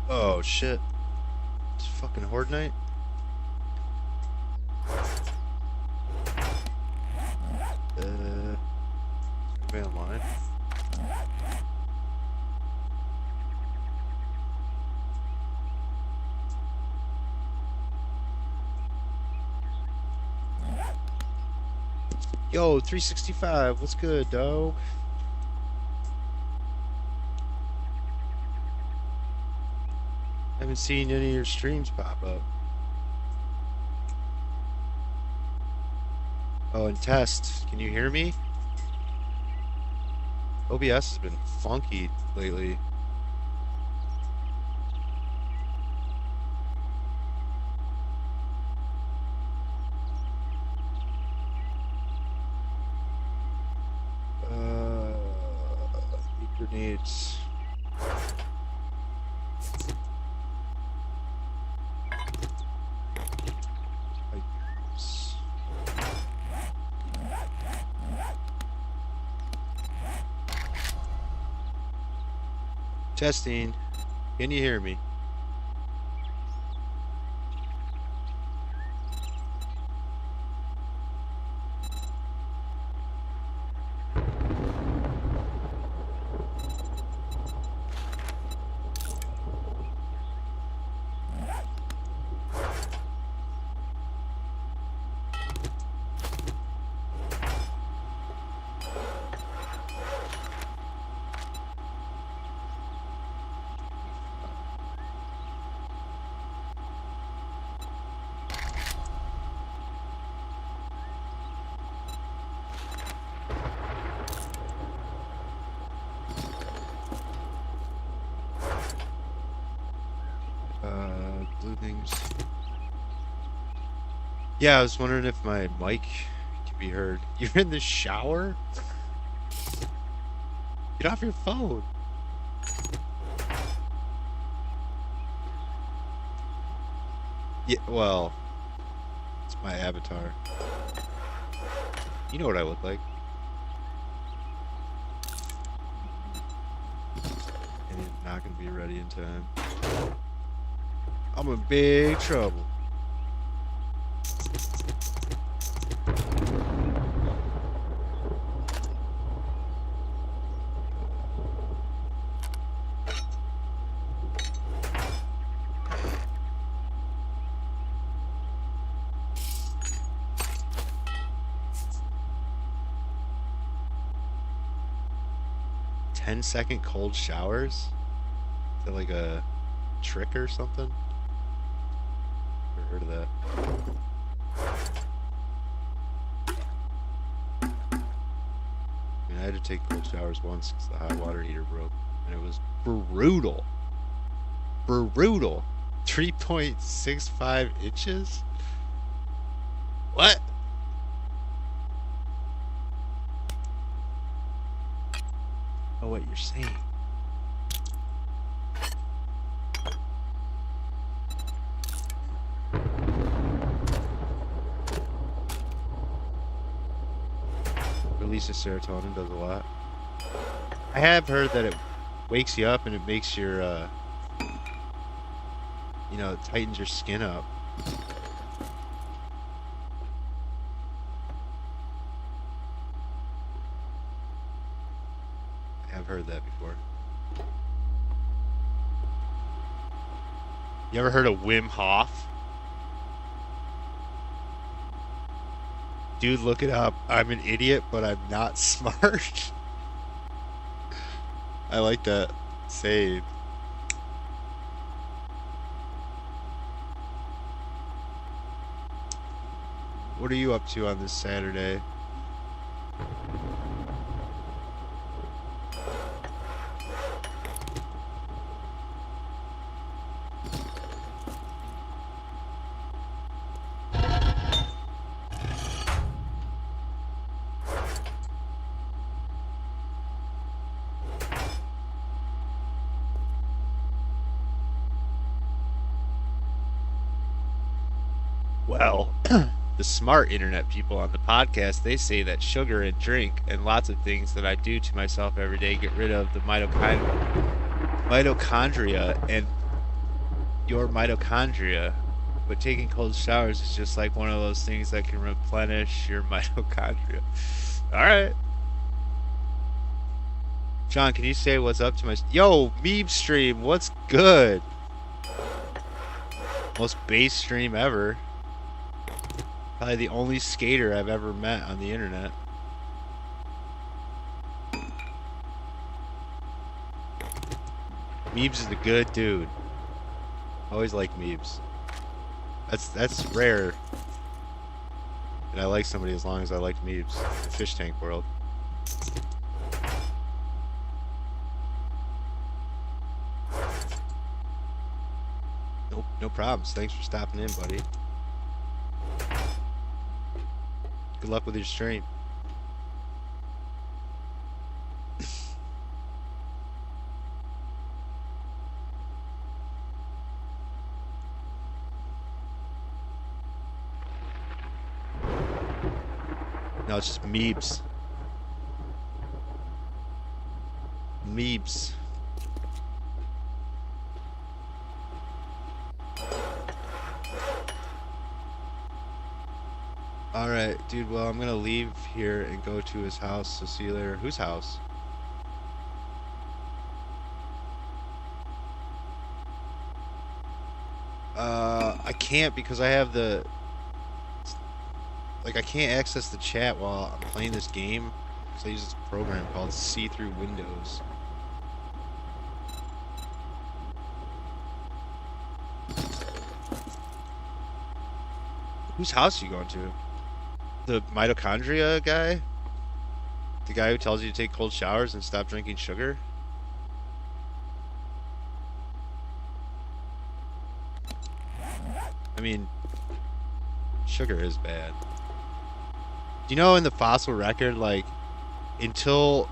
Oh shit. It's fucking Horde Night? Be online. Yo, 365, what's good, dog? Haven't seen any of your streams pop up. Oh, and test. Can you hear me? OBS has been funky lately. Grenades. Testing. Can you hear me? streams. Yeah, I was wondering if my mic can be heard. You're in the shower? Get off your phone. Yeah, well, it's my avatar. You know what I look like. And it's not going to be ready in time. I'm in big trouble. Ten-second cold showers? Is that like a trick or something? Never heard of that. I mean, I had to take cold showers once because the hot water heater broke, and it was brutal. Brutal. 3.65 inches? What? Oh, what you're saying? Releases serotonin, does a lot. I have heard that it wakes you up and it makes your, you know, it tightens your skin up. I have heard that before. You ever heard of Wim Hof? Dude, look it up. I'm an idiot, but I'm not smart. I like that saying. What are you up to on this Saturday? Well, the smart internet people on the podcast, they say that sugar and drink and lots of things that I do to myself every day get rid of the mitochondria and your mitochondria. But taking cold showers is just like one of those things that can replenish your mitochondria. All right. John, can you say what's up to my... Yo, meme stream, what's good? Most base stream ever. Probably the only skater I've ever met on the internet. Meebs is the good dude. Always like Meebs. That's rare. And I like somebody as long as I like Meebs. The fish tank world. Nope, no problems. Thanks for stopping in, buddy. Good luck with your stream. No, it's just Meebs. Meebs. Alright, dude, well, I'm gonna leave here and go to his house, so see you later. Whose house? I can't because I have the... Like, I can't access the chat while I'm playing this game. So I use this program called See-Through Windows. Whose house are you going to? The mitochondria guy? The guy who tells you to take cold showers and stop drinking sugar? I mean, sugar is bad. Do you know in the fossil record, like until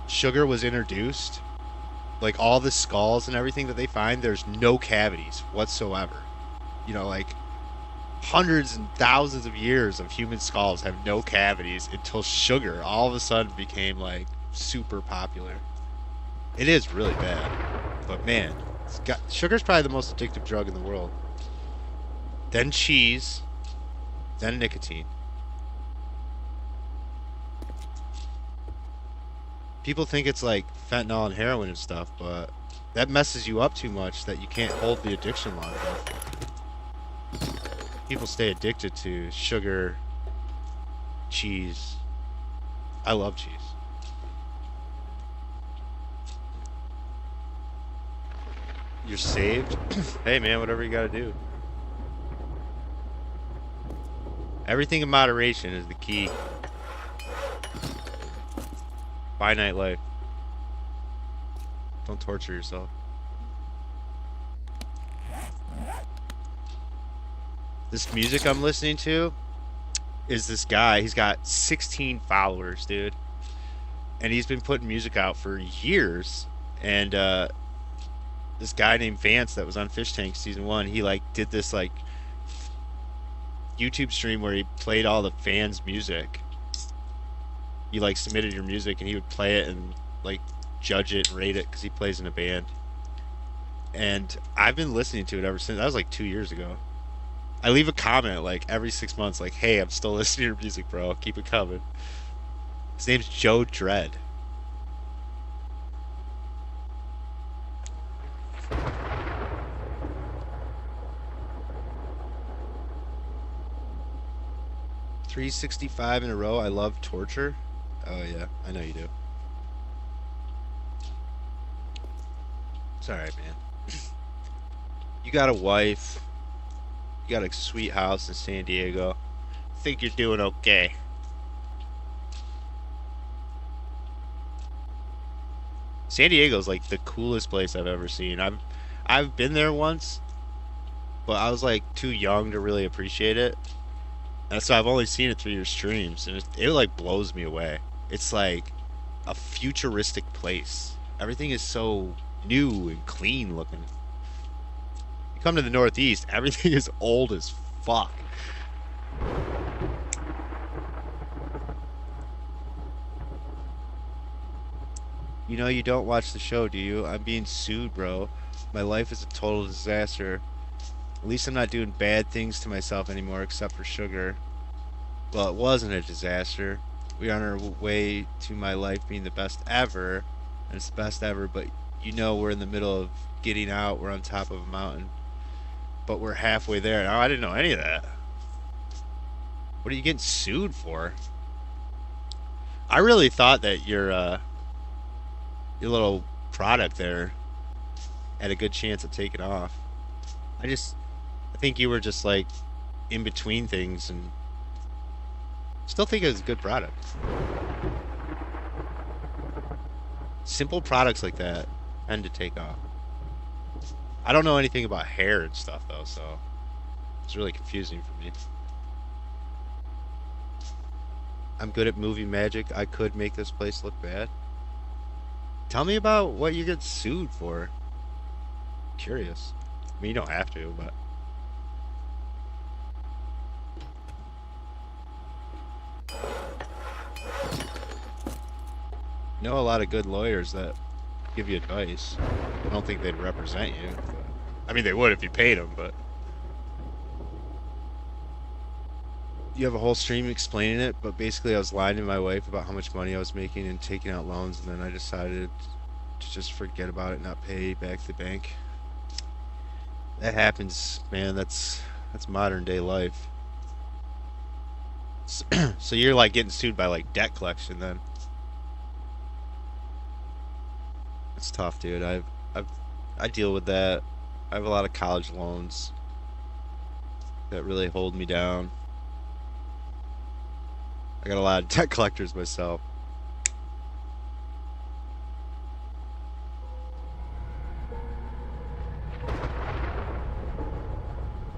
sugar was introduced, like all the skulls and everything that they find, there's no cavities whatsoever. Like hundreds and thousands of years of human skulls have no cavities until sugar all of a sudden became like super popular. It is really bad, but man, sugar's probably the most addictive drug in the world. Then cheese, then nicotine. People think it's like fentanyl and heroin and stuff, but that messes you up too much that you can't hold the addiction long enough. People stay addicted to sugar, cheese. I love cheese. You're saved? Hey man, whatever you gotta do. Everything in moderation is the key. Finite life. Don't torture yourself. This music I'm listening to is this guy. He's got 16 followers, dude. And he's been putting music out for years. And this guy named Vance that was on Fish Tank season 1, he like did this like YouTube stream where he played all the fans' music. You like submitted your music and he would play it and like judge it and rate it because he plays in a band. And I've been listening to it ever since. That was like 2 years ago. I leave a comment like every 6 months, like, "Hey, I'm still listening to your music, bro. Keep it coming." His name's Joe Dredd. "365 in a row. I love torture." Oh yeah, I know you do. It's all right, man. You got a wife. You got a sweet house in San Diego. Think you're doing okay. San Diego's like the coolest place I've ever seen. I've been there once, but I was like too young to really appreciate it. And so I've only seen it through your streams, and it like blows me away. It's like a futuristic place. Everything is so new and clean looking. You come to the Northeast, everything is old as fuck. You don't watch the show, do you? I'm being sued, bro. My life is a total disaster. At least I'm not doing bad things to myself anymore except for sugar. Well, it wasn't a disaster. We're on our way to my life being the best ever, and it's the best ever, but we're in the middle of getting out. We're on top of a mountain, but we're halfway there. Now, I didn't know any of that. What are you getting sued for? I really thought that your little product there had a good chance of taking off. I think you were just like in between things and still think it was a good product. Simple products like that tend to take off. I don't know anything about hair and stuff though, so it's really confusing for me. I'm good at movie magic. I could make this place look bad. Tell me about what you get sued for. Curious. I mean, you don't have to, but know a lot of good lawyers that give you advice. I don't think they'd represent you. But, I mean, they would if you paid them, but you have a whole stream explaining it. But basically, I was lying to my wife about how much money I was making and taking out loans, and then I decided to just forget about it, not pay back the bank. That happens, man. That's modern day life. So you're like getting sued by like debt collection then. It's tough, dude. I've I deal with that. I have a lot of college loans that really hold me down. I got a lot of debt collectors myself.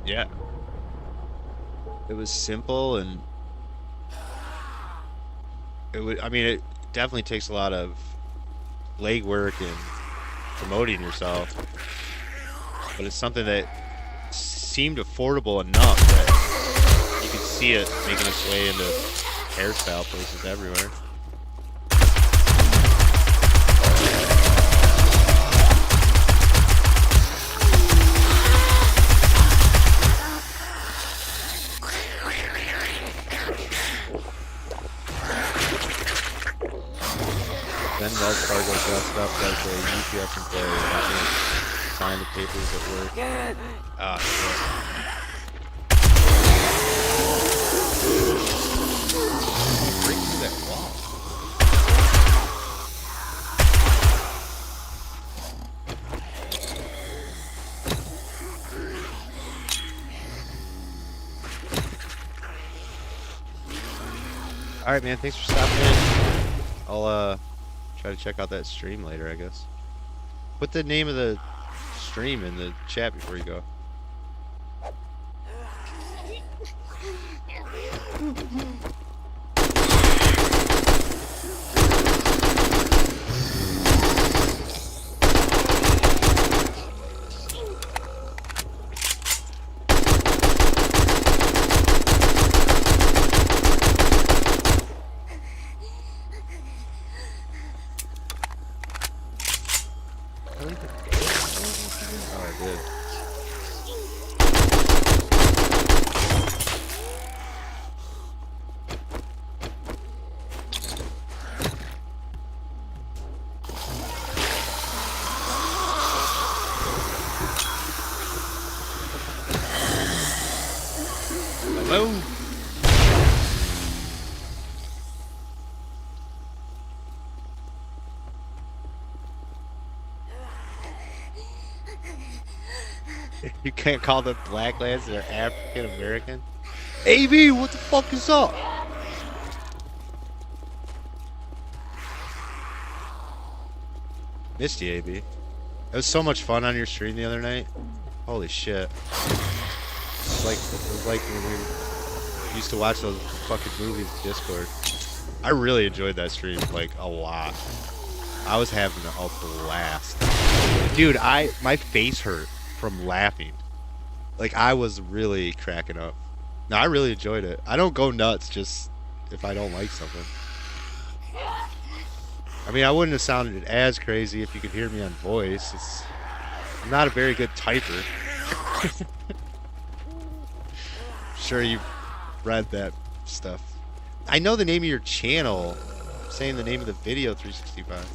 Yeah. It was simple and I mean, it definitely takes a lot of legwork and promoting yourself, but it's something that seemed affordable enough that you could see it making its way into hairstyle places everywhere. Then Wells Fargo dressed up like a UPS employee, got me to sign the papers at work. Ah, shit. Break through that wall. All right, man. Thanks for stopping in. I'll try to check out that stream later, I guess. Put the name of the stream in the chat before you go. Oh, I did. Hello? You can't call them black lads, they're African American. AB, what the fuck is up? Missed you, AB. It was so much fun on your stream the other night. Holy shit. It was like when we used to watch those fucking movies in Discord. I really enjoyed that stream, like, a lot. I was having a blast. Dude, my face hurt from laughing. Like, I was really cracking up. No, I really enjoyed it. I don't go nuts just if I don't like something. I mean, I wouldn't have sounded as crazy if you could hear me on voice. I'm not a very good typer. Sure, you've read that stuff. I know the name of your channel. I'm saying the name of the video, 365.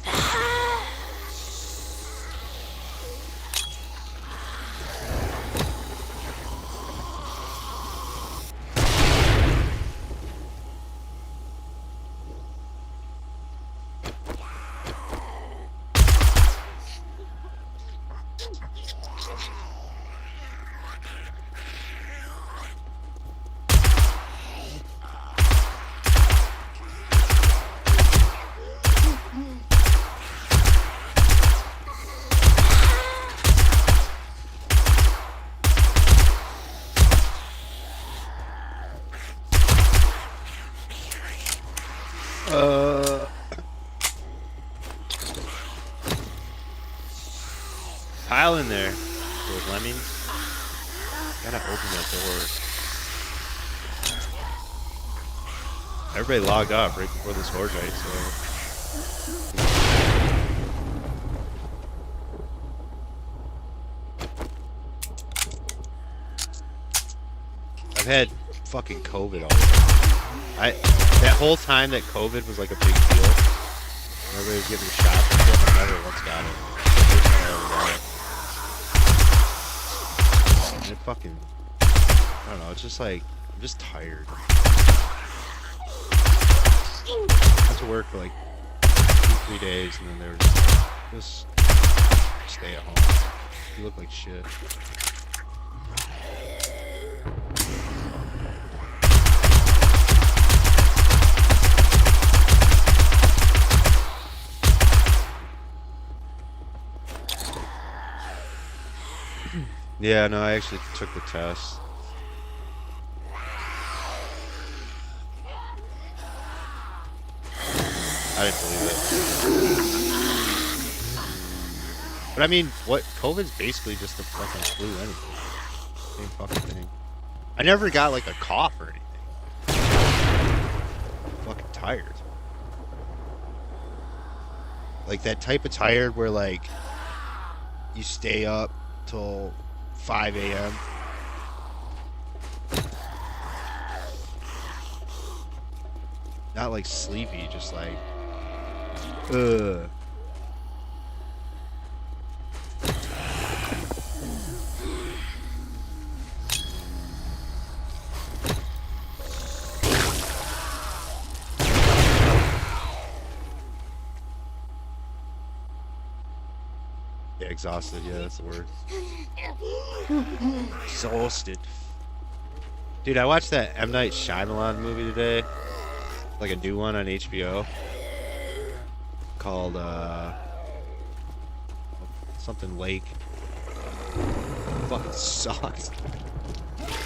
Pile in there. Those lemmings. Gotta open that door. Everybody logged off right before this horde night, so I've had fucking COVID all day. That whole time that COVID was like a big deal. Everybody was getting shots and shit. I never once got it. First time I ever got it. And it fucking, I don't know, it's just like, I'm just tired. I had to work for like 2-3 days and then they were just stay at home. You look like shit. Yeah, no, I actually took the test. I didn't believe it. But I mean, what COVID's basically just a fucking flu anyway. Same fucking thing. I never got like a cough or anything. I'm fucking tired. Like that type of tired where like you stay up till 5 a.m. Not like sleepy, just like ugh. Yeah, exhausted. Yeah, that's the word. Exhausted. Dude, I watched that M. Night Shyamalan movie today. Like a new one on HBO. Called, something Lake. Fucking sucks.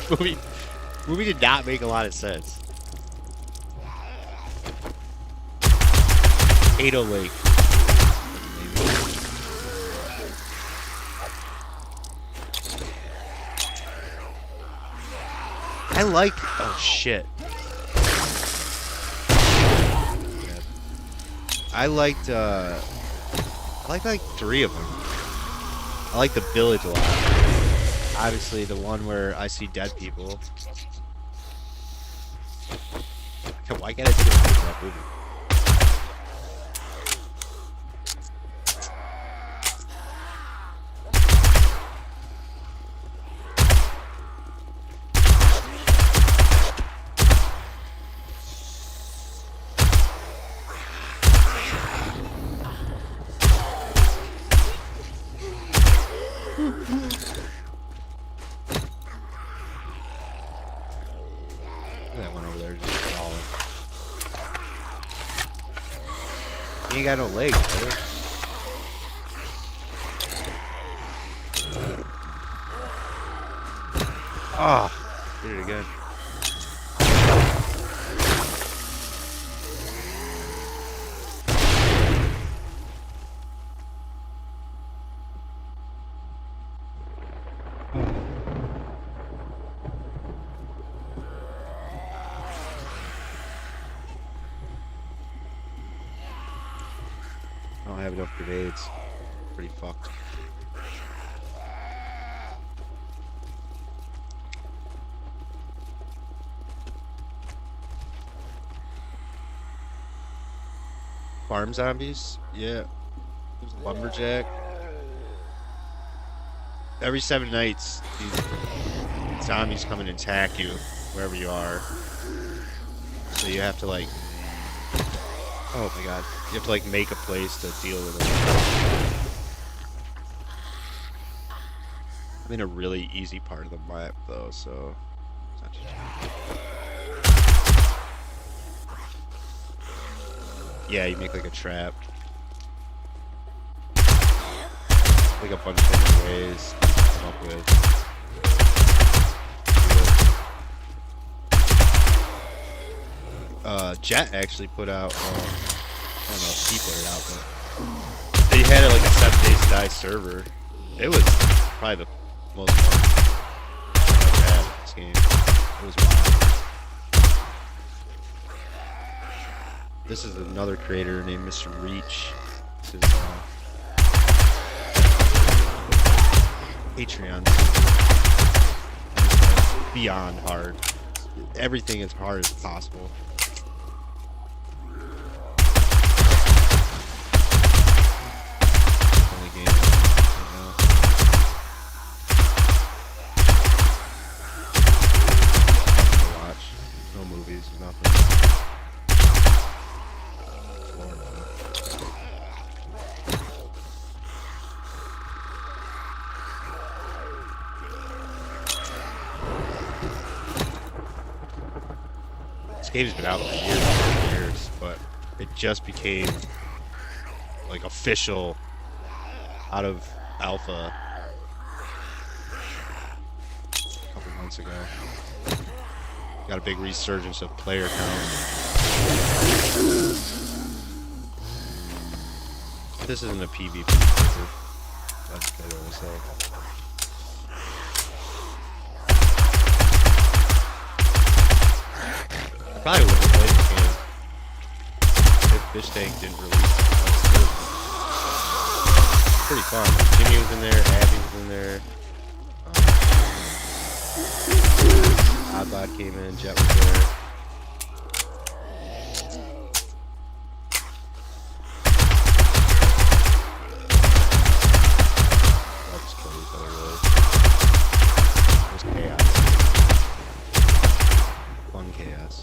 Movie did not make a lot of sense. Ado Lake. I like. Oh shit. I liked. I liked like 3 of them. I like The Village a lot. Obviously, the one where I see dead people. Why can't I think of that movie? That one over there just falling. He ain't got no legs, brother. Ah, oh, did it again. I don't have enough grenades. Pretty fucked. Farm zombies? Yeah. There's a lumberjack. Every 7 nights, these zombies come and attack you wherever you are. So you have to like... Oh my god. You have to like make a place to deal with it. I'm in a really easy part of the map though, so... It's not too bad. Yeah, you make like a trap. Like a bunch of different ways to come up with. Jet actually put out, I don't know if he put it out, but they had like a 7 Days to Die server. It was probably the most fun I've ever had in this game. It was wild. This is another creator named Mr. Reach. This is Patreon. Beyond hard. Everything as hard as possible. Only game right now. No watch. No movies. Nothing. This game's been out for years and years, but it just became like official out of alpha a couple months ago. Got a big resurgence of player count. This isn't a PvP server. I'll just play it myself. I probably wouldn't have played this game if Fish Tank didn't release it. It's pretty fun. Jimmy was in there, Abby was in there. Oddbod came in, Jet was there. I'll just kill these other really. There's chaos. Fun chaos.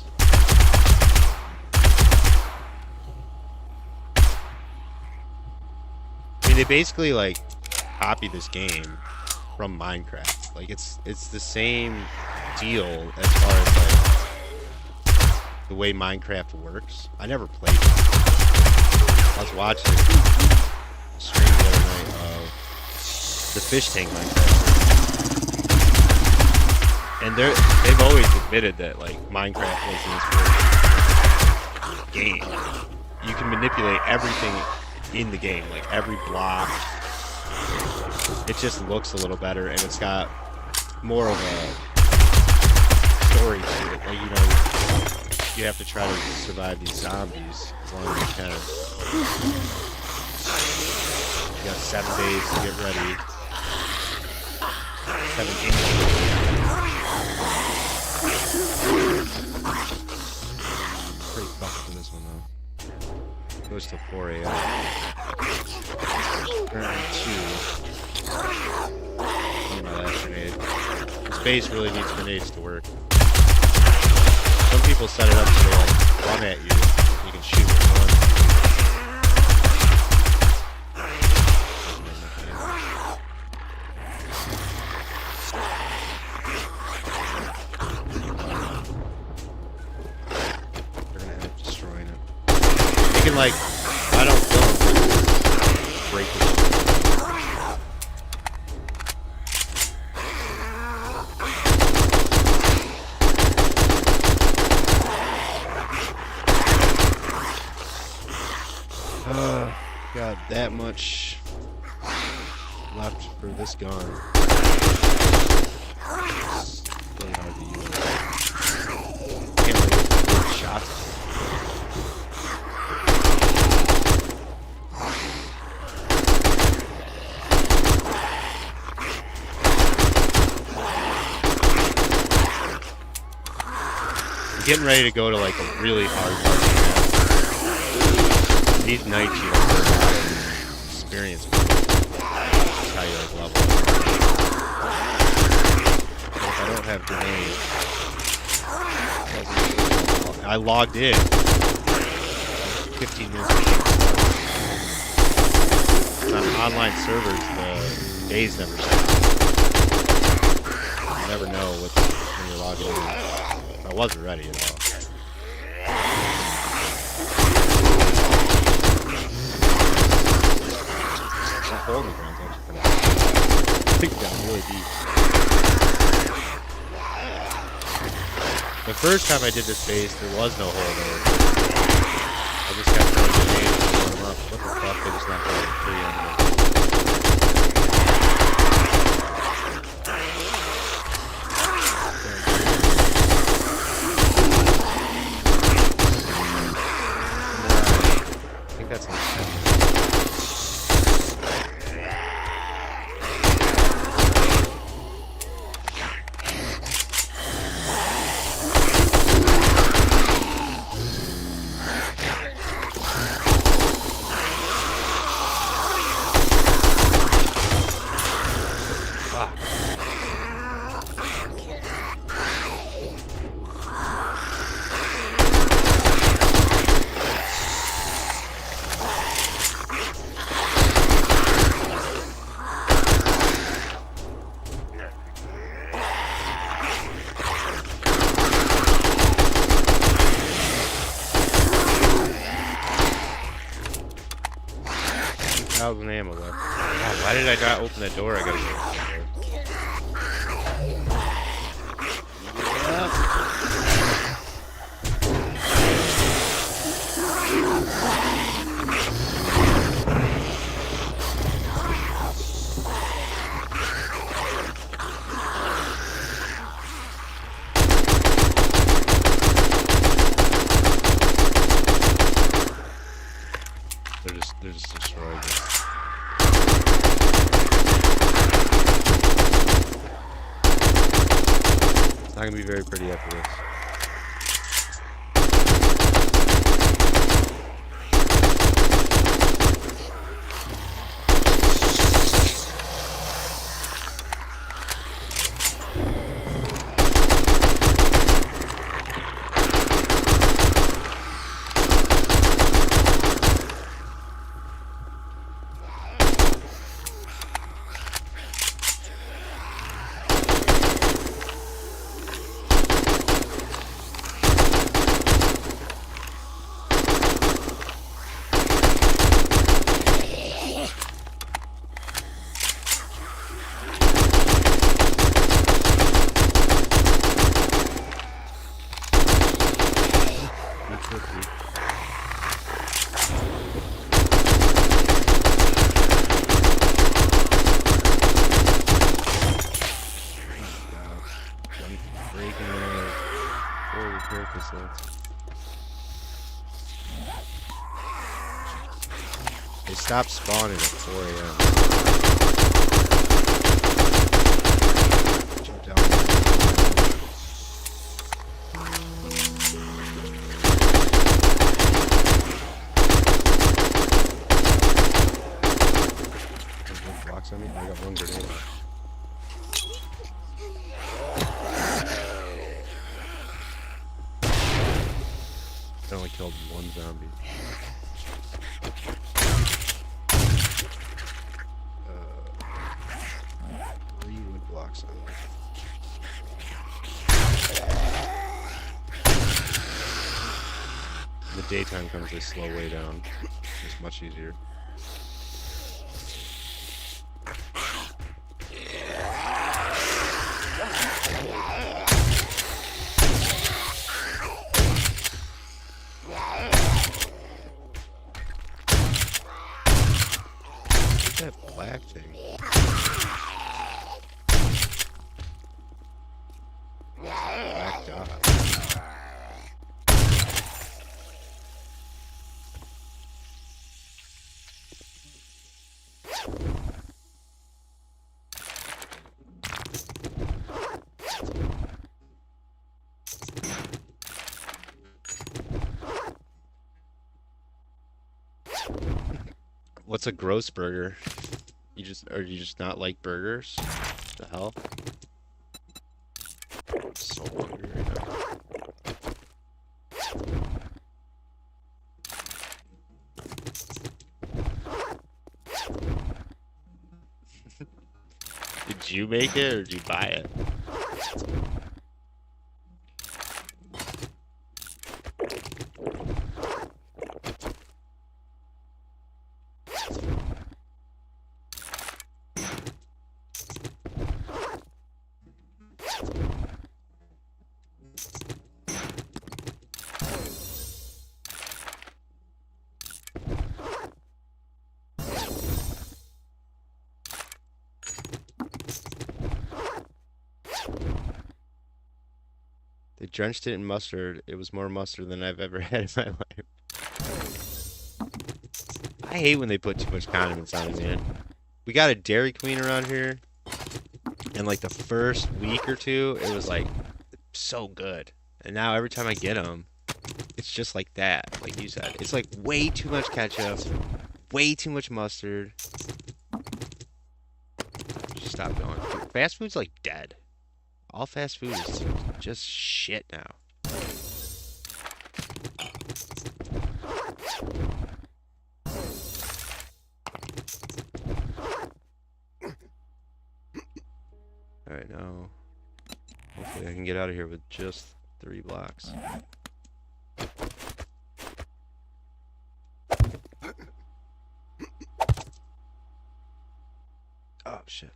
I mean, they basically like copy this game from Minecraft. Like it's the same deal as far as like the way Minecraft works. I never played it. I was watching a stream the other night of the Fish Tank Minecraft, and they've always admitted that like Minecraft wasn't its first game. You can manipulate everything in the game, like every block. It just looks a little better, and it's got more of a story to it. Like, you know, you have to try to survive these zombies as long as you can. You got 7 days to get ready. 7 days. Pretty fucked for this one though. Goes till 4 a.m. Currently 2. Need my last grenade. This base really needs grenades to work. Some people set it up so they like run at you. You can shoot with one. They're gonna end up destroying it. You can like, I don't kill them, break it. Got that much left for this gun. It's really hard to use. Can't really get shots. I'm getting ready to go to like a really hard part. These nights you don't have a lot of experience. That's how you like level up. But if I don't have grenades, I logged in 15 minutes ago. On online servers, the days never stop. You never know what's when you're logging in. I wasn't ready at all. Hole in the ground's actually I think it got really deep. The first time I did this base, there was no hole there. I just kept throwing grenades and blowing them up. What the fuck? They just knocked out a tree under it. I think that's an ammo left. Oh, why did I not open that door? I gotta go open that door. They're just destroyed. It's not gonna be very pretty after this. They stopped spawning at 4 a.m. Jump down. There's one blocks on me. I got one grenade. I only killed one zombie. 3 wood blocks on me. In the daytime comes this slow way down. It's much easier. What's that black thing? Black dot. What's a gross burger? You just not like burgers? What the hell? I'm so hungry right now. Did you make it or did you buy it? They drenched it in mustard. It was more mustard than I've ever had in my life. I hate when they put too much condiments on it, man. We got a Dairy Queen around here, and like the first week or two, it was like so good. And now every time I get them, it's just like that, like you said. It's like way too much ketchup, way too much mustard. Just stop going. Dude, fast food's like dead. All fast food is just shit now. Alright, now hopefully I can get out of here with just 3 blocks. Oh shit.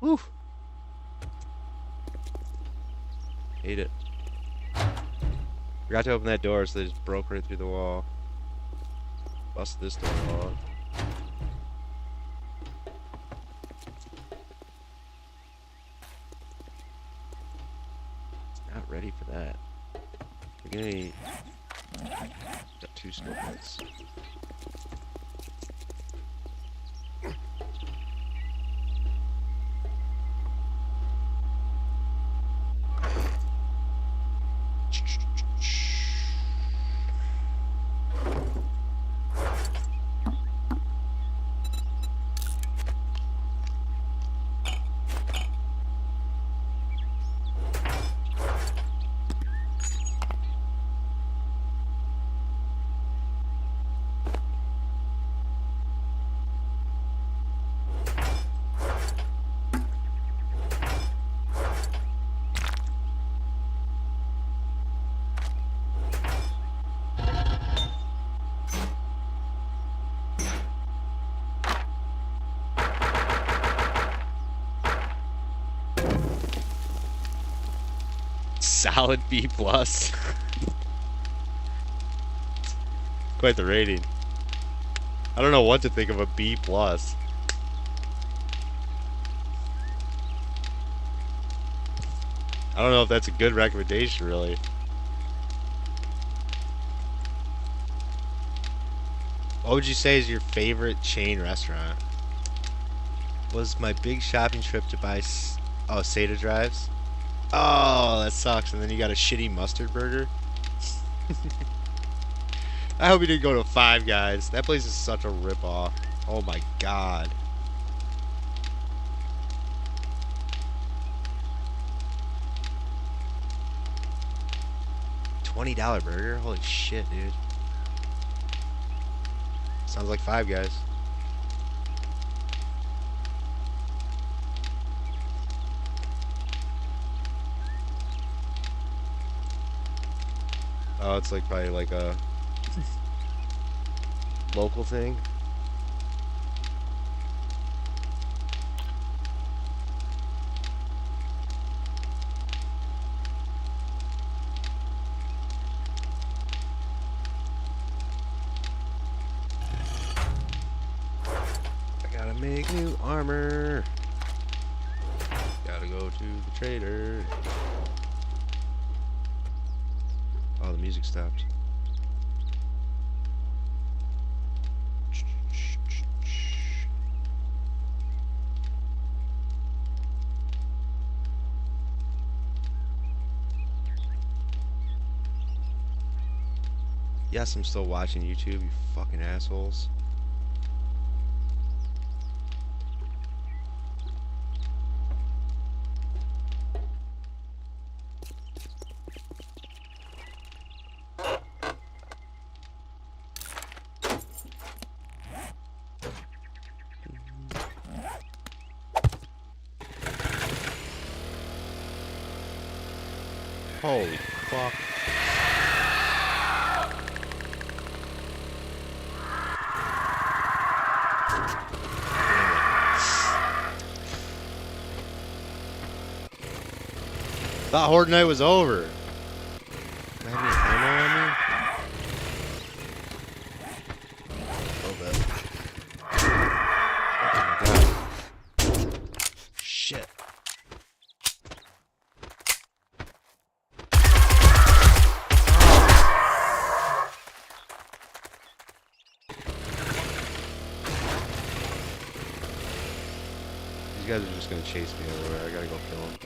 Woo! Hate it. Forgot to open that door, so they just broke right through the wall. Bust this door off. Not ready for that. We're gonna eat. Got 2 skill points. Solid B plus. Quite the rating. I don't know what to think of a B plus. I don't know if that's a good recommendation, really. What would you say is your favorite chain restaurant? Was my big shopping trip to buy oh, Seda drives? Oh, that sucks. And then you got a shitty mustard burger. I hope you didn't go to Five Guys. That place is such a ripoff. Oh my god. $20 burger? Holy shit, dude. Sounds like Five Guys. Oh, it's like probably like a local thing. I gotta make new armor. Gotta go to the trader. Oh, the music stopped. Yes, I'm still watching YouTube, you fucking assholes. Holy fuck. Thought Horde Night was over. Do I have any ammo on me? A little bit. Oh my god. Shit. These guys are just gonna chase me everywhere. I gotta go kill them.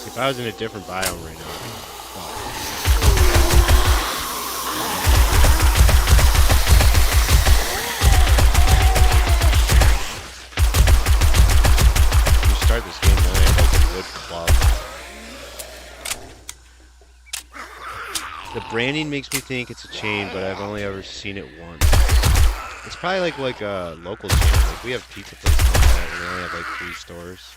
If I was in a different biome right now. When you start this game, you only have like a wood club. The branding makes me think it's a chain, but I've only ever seen it once. It's probably like a local chain. Like we have pizza places like that, and they only have like 3 stores.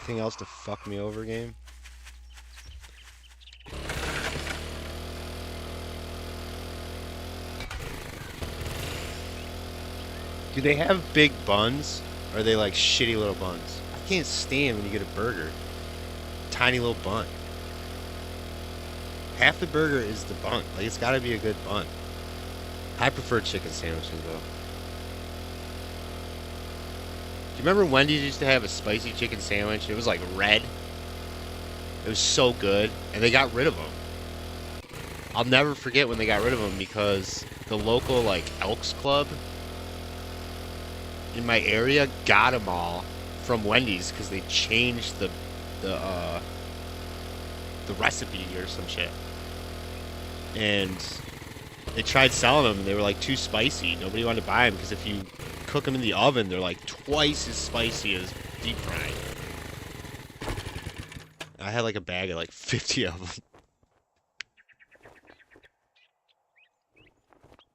anything else to fuck me over, game? Do they have big buns? Or are they like shitty little buns? I can't stand when you get a burger. Tiny little bun. Half the burger is the bun. Like, it's gotta be a good bun. I prefer chicken sandwiches, though. Do you remember Wendy's used to have a spicy chicken sandwich? It was like red. It was so good. And they got rid of them. I'll never forget when they got rid of them because the local, like, Elks Club in my area got them all from Wendy's because they changed the recipe or some shit. And they tried selling them and they were like too spicy. Nobody wanted to buy them because if you cook them in the oven, they're like twice as spicy as deep fried. I had like a bag of like 50 of them.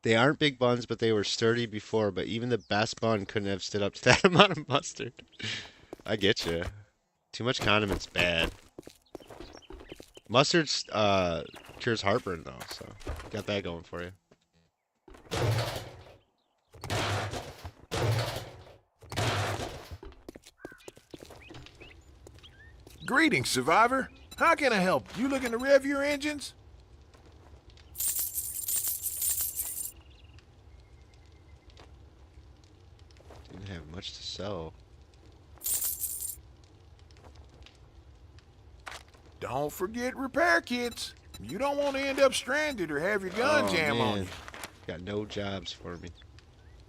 They aren't big buns, but they were sturdy before. But even the best bun couldn't have stood up to that amount of mustard. I get you. Too much condiment's bad. Mustard cures heartburn though, so got that going for you. Greetings, survivor. How can I help? You looking to rev your engines? Didn't have much to sell. Don't forget repair kits. You don't want to end up stranded or have your gun jam on you. Got no jobs for me.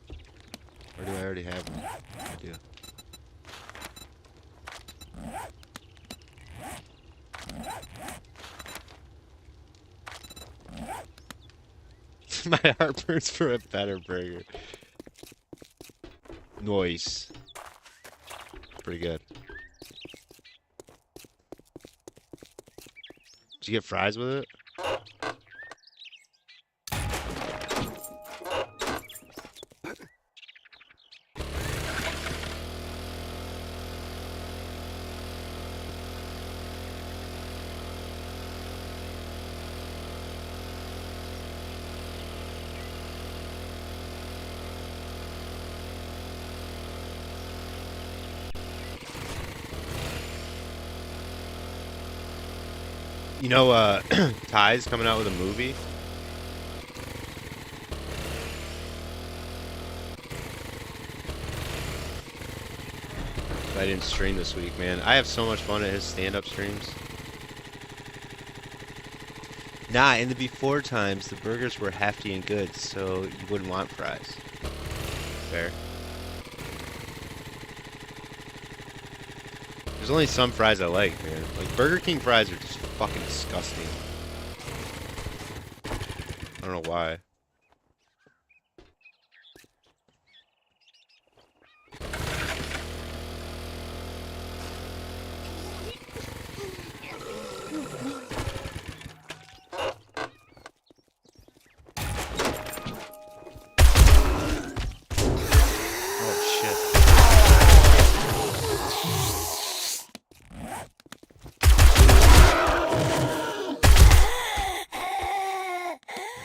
Or do I already have them? I do. My heart burns for a better burger. Noise. Pretty good. Did you get fries with it? You know, Ty's coming out with a movie. I didn't stream this week, man. I have so much fun at his stand-up streams. Nah, in the before times, the burgers were hefty and good, so you wouldn't want fries. Fair. There's only some fries I like, man. Like, Burger King fries are just fucking disgusting. I don't know why.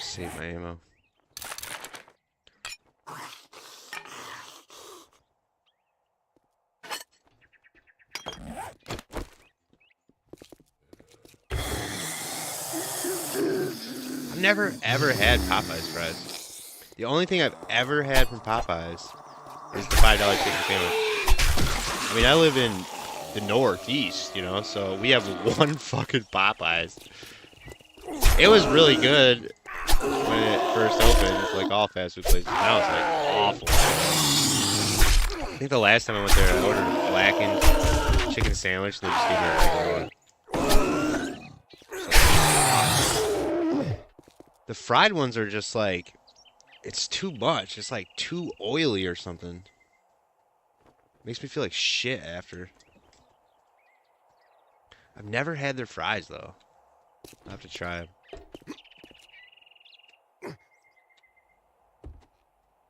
Save my ammo. I've never ever had Popeyes fries. The only thing I've ever had from Popeyes is the $5 chicken sandwich. I mean, I live in the Northeast, you know, so we have one fucking Popeyes. It was really good when it first opened, like all fast food places. Now it's like awful. I think the last time I went there, I ordered a blackened chicken sandwich, and they just gave me a regular one. The fried ones are just like, it's too much. It's like too oily or something. Makes me feel like shit after. I've never had their fries though. I'll have to try them.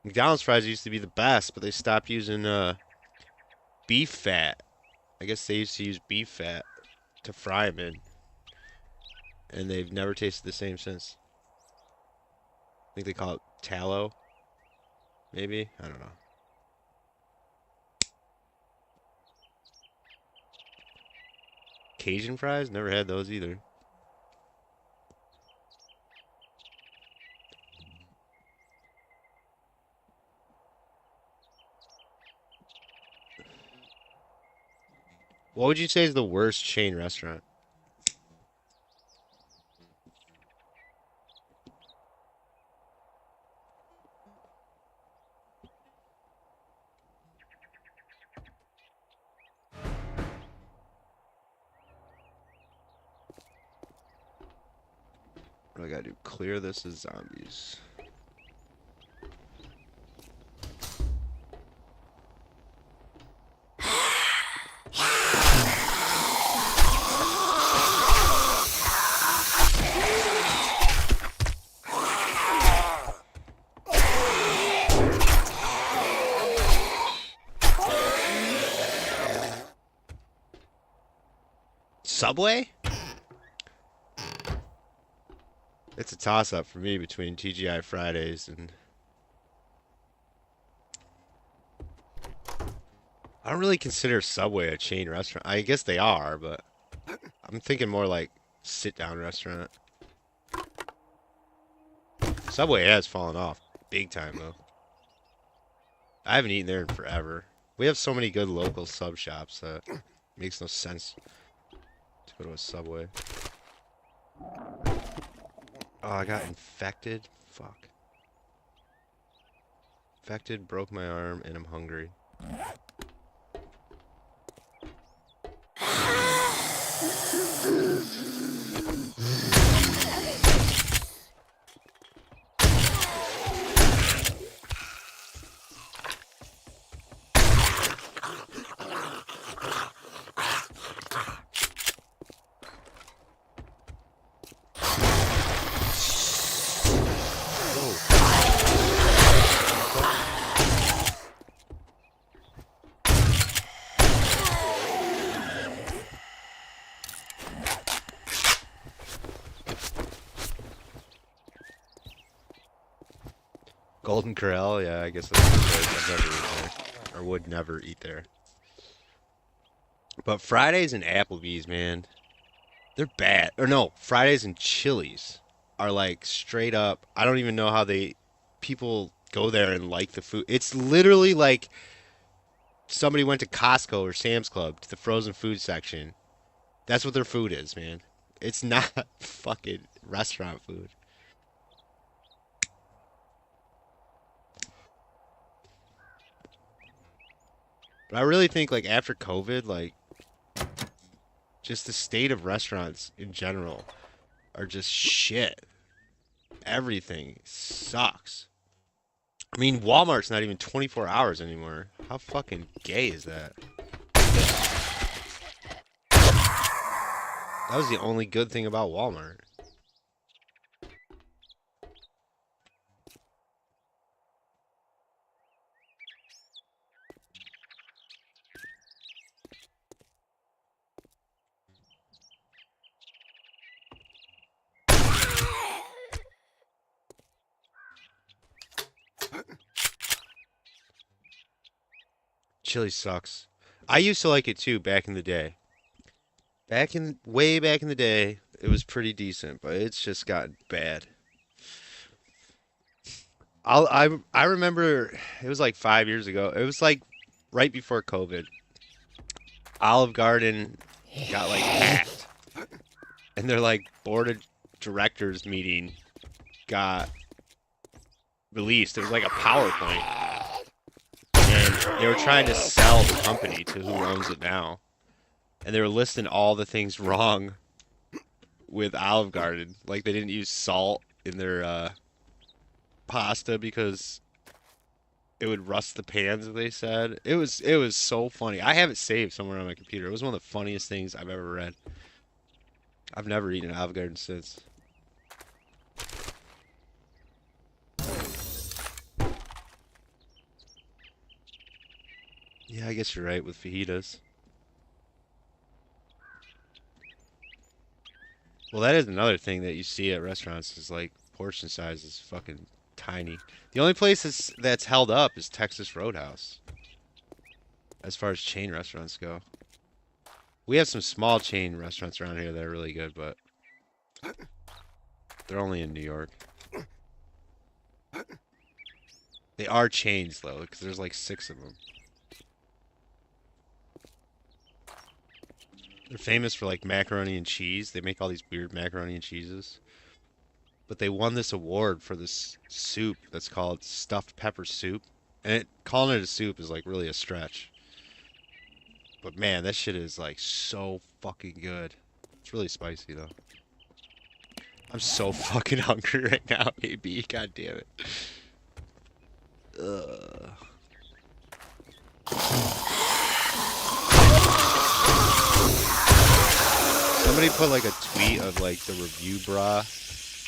McDonald's fries used to be the best, but they stopped using beef fat I guess they used to use beef fat to fry them in, and they've never tasted the same since. I think they call it tallow, maybe. I don't know. Cajun fries? Never had those either. What would you say is the worst chain restaurant? What do I gotta do? Clear this as zombies. Subway? It's a toss-up for me between TGI Fridays and I don't really consider Subway a chain restaurant. I guess they are, but I'm thinking more like sit-down restaurant. Subway has fallen off big time though. I haven't eaten there in forever. We have so many good local sub shops that it makes no sense to go to a Subway. Oh, I got infected. Fuck. Infected, broke my arm, and I'm hungry. Whoa. Golden Corral, yeah, I guess that's a good place. I've never eaten there. Or would never eat there. But Fridays and Applebee's, man, they're bad. Or no, Fridays and Chili's are like straight up. I don't even know how people go there and like the food. It's literally like somebody went to Costco or Sam's Club to the frozen food section. That's what their food is, man. It's not fucking restaurant food. But I really think like after COVID, like just the state of restaurants in general are just shit. Everything sucks. I mean, Walmart's not even 24 hours anymore. How fucking gay is that? That was the only good thing about Walmart. Chili sucks. I used to like it too back in the day. Way back in the day, it was pretty decent, but it's just gotten bad. I remember it was like 5 years ago. It was like right before COVID. Olive Garden got like hacked, and their like board of directors meeting got released. It was like a PowerPoint, and they were trying to sell the company to who owns it now, and they were listing all the things wrong with Olive Garden. Like they didn't use salt in their pasta because it would rust the pans, they said. It was so funny. I have it saved somewhere on my computer. It was one of the funniest things I've ever read. I've never eaten at Olive Garden since. Yeah, I guess you're right with fajitas. Well, that is another thing that you see at restaurants is like portion size is fucking tiny. The only place that's held up is Texas Roadhouse as far as chain restaurants go. We have some small chain restaurants around here that are really good, but they're only in New York. They are chains though, because there's like six of them. They're famous for like macaroni and cheese. They make all these weird macaroni and cheeses. But they won this award for this soup that's called stuffed pepper soup. And calling it a soup is like really a stretch. But man, that shit is like so fucking good. It's really spicy though. I'm so fucking hungry right now, AB. God damn it. Ugh. Somebody put like a tweet of like the review bra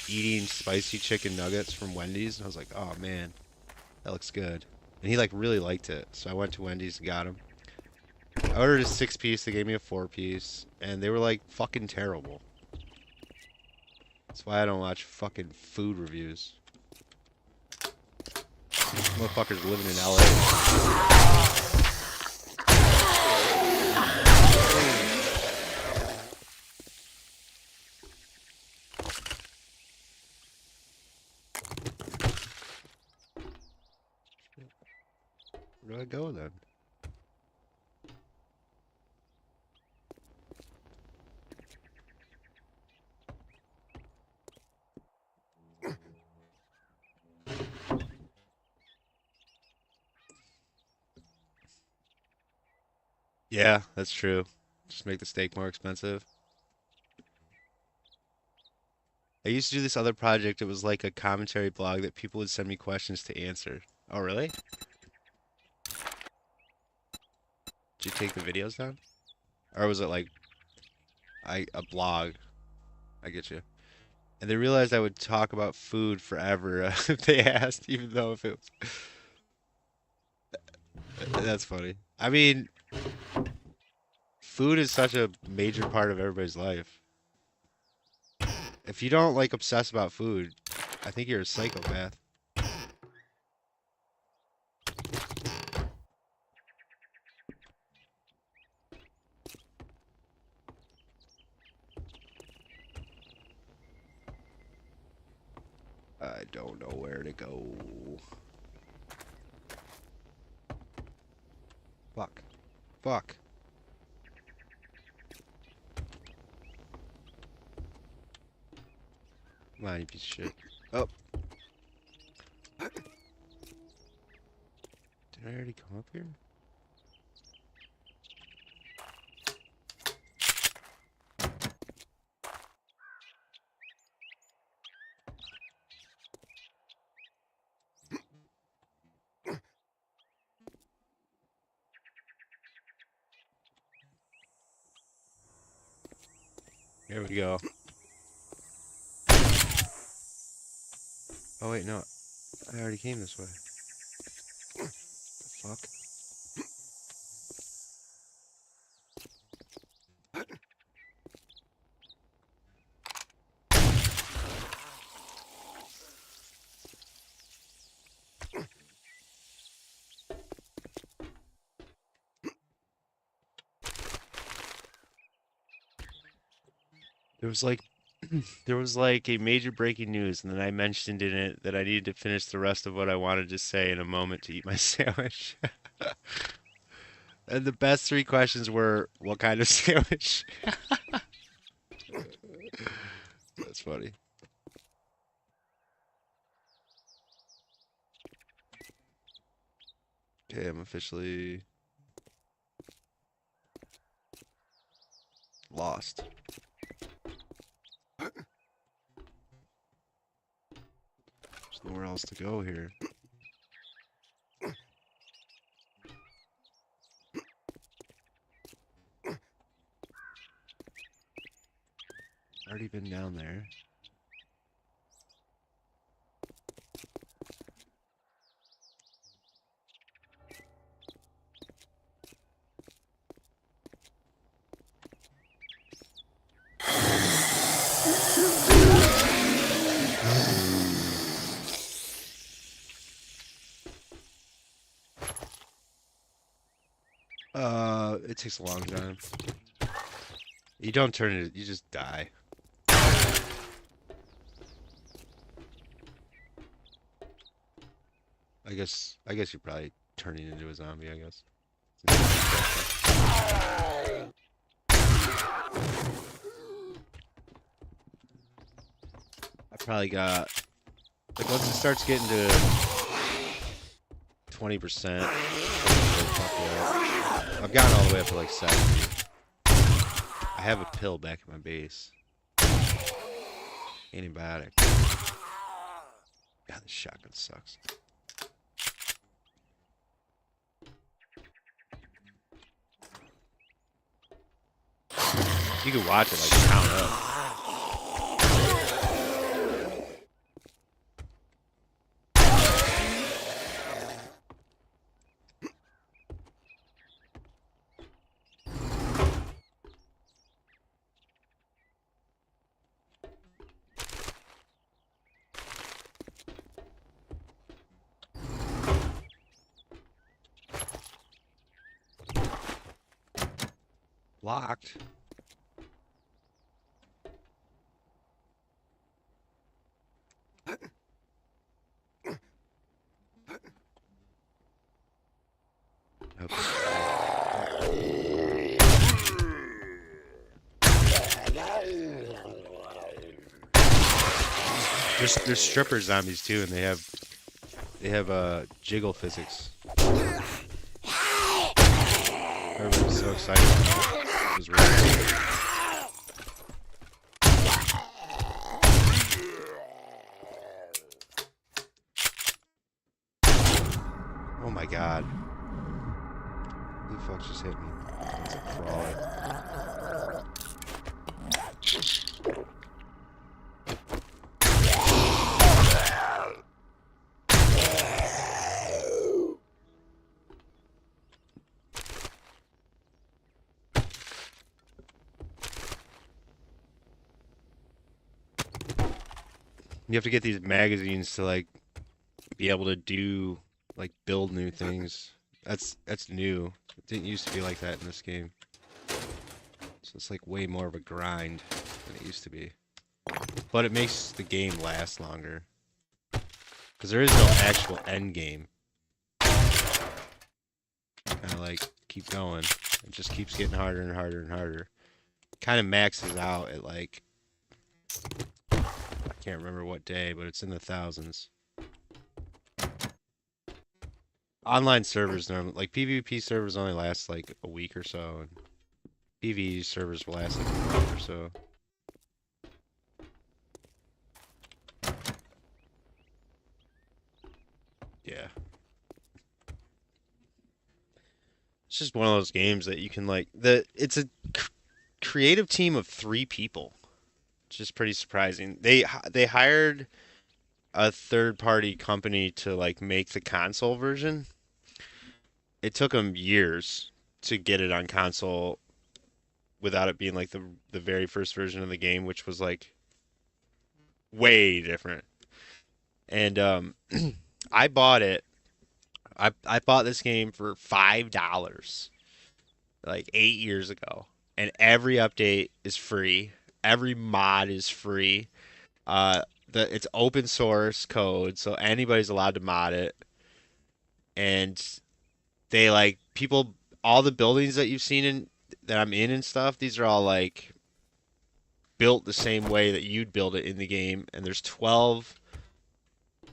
eating spicy chicken nuggets from Wendy's, and I was like, oh man, that looks good. And he like really liked it, so I went to Wendy's and got him. I ordered a 6 piece, they gave me a 4 piece, and they were like fucking terrible. That's why I don't watch fucking food reviews. Motherfuckers living in LA. Where do I go then? Yeah, that's true. Just make the steak more expensive. I used to do this other project. It was like a commentary blog that people would send me questions to answer. Oh, really? Did you take the videos down? Or was it like a blog? I get you. And they realized I would talk about food forever if they asked, even though if it that's funny. I mean, food is such a major part of everybody's life. If you don't like obsess about food, I think you're a psychopath. I don't know where to go. Fuck. Fuck. Come on, you piece of shit. Oh, did I already come up here? Here we go. Oh wait, no. I already came this way. The fuck? There was like there was like a major breaking news, and then I mentioned in it that I needed to finish the rest of what I wanted to say in a moment to eat my sandwich. And the best three questions were, what kind of sandwich? That's funny. Okay, I'm officially lost. There's nowhere else to go here. Already been down there. It takes a long time. You don't turn it, you just die. I guess you're probably turning into a zombie, I guess. I probably got like once it starts getting to 20%, I've gotten all the way up to like 70. I have a pill back at my base. Antibiotic. God, this shotgun sucks. You can watch it like count up. Locked. There's stripper zombies too, and they have jiggle physics. Everybody's so excited about it. It was really cool. Oh my god. Who the fuck just hit me? It's a crawler. You have to get these magazines to like be able to do like build new things. That's new. It didn't used to be like that in this game. So it's like way more of a grind than it used to be. But it makes the game last longer. Because there is no actual end game. Kind of like keep going. It just keeps getting harder and harder and harder. Kind of maxes out at like, I can't remember what day, but it's in the thousands. Online servers normally, like PvP servers only last like a week or so, and PvE servers will last like a month or so. Yeah. It's just one of those games that you can like, it's a creative team of 3 people. Which is pretty surprising. They hired a third party company to like make the console version. It took them years to get it on console without it being like the very first version of the game, which was like way different. And I bought it. I bought this game for $5 like 8 years ago, and every update is free. Every mod is free. It's open source code, so anybody's allowed to mod it. And they like people, all the buildings that you've seen in that I'm in and stuff. These are all like built the same way that you'd build it in the game. And there's 12.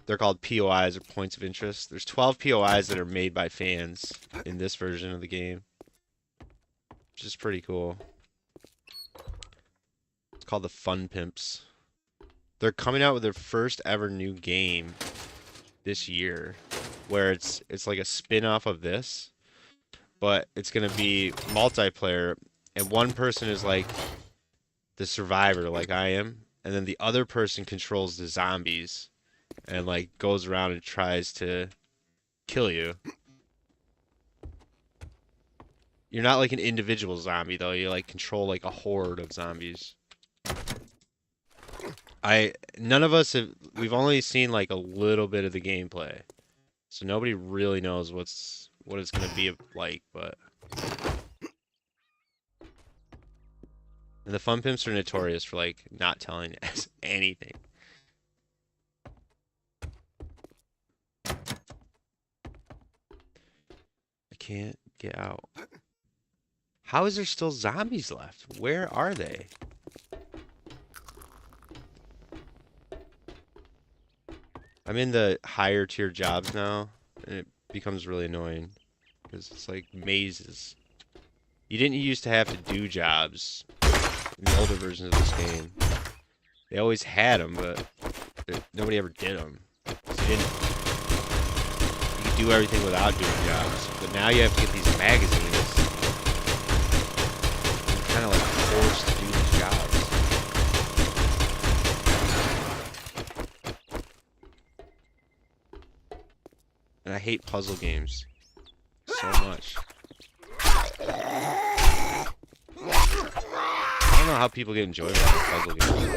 They're called POIs or points of interest. There's 12 POIs that are made by fans in this version of the game, which is pretty cool. It's called the Fun Pimps. They're coming out with their first ever new game this year, where it's like a spin-off of this, but it's gonna be multiplayer, and one person is like the survivor, like I am, and then the other person controls the zombies, and like goes around and tries to kill you. You're not like an individual zombie though. You like control like a horde of zombies. None of us have, we've only seen like a little bit of the gameplay. So nobody really knows what it's gonna be like, but And the fun pimps are notorious for like not telling us anything. I can't get out. How is there still zombies left? Where are they? I'm in the higher tier jobs now, and it becomes really annoying because it's like mazes. You didn't used to have to do jobs in the older versions of this game. They always had them, but nobody ever did them. So you could do everything without doing jobs. But now you have to get these magazines. You're kind of like forced to do these jobs. And I hate puzzle games so much. I don't know how people get enjoyment out of puzzle games.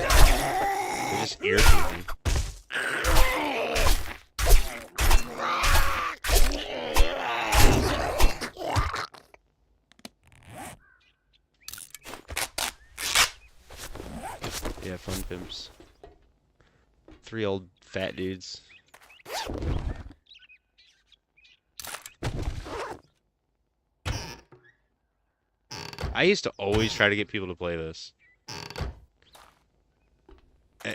They just irritate me. Yeah, fun pimps. 3 old fat dudes. I used to always try to get people to play this.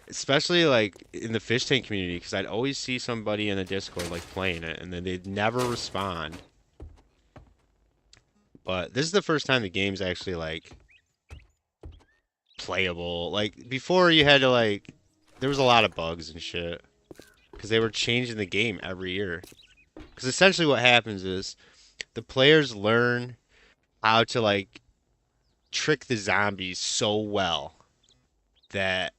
Especially like in the fish tank community, because I'd always see somebody in a Discord like playing it, and then they'd never respond. But this is the first time the game's actually like playable. Like before, you had to like there was a lot of bugs and shit because they were changing the game every year. Because essentially what happens is the players learn how to like trick the zombies so well that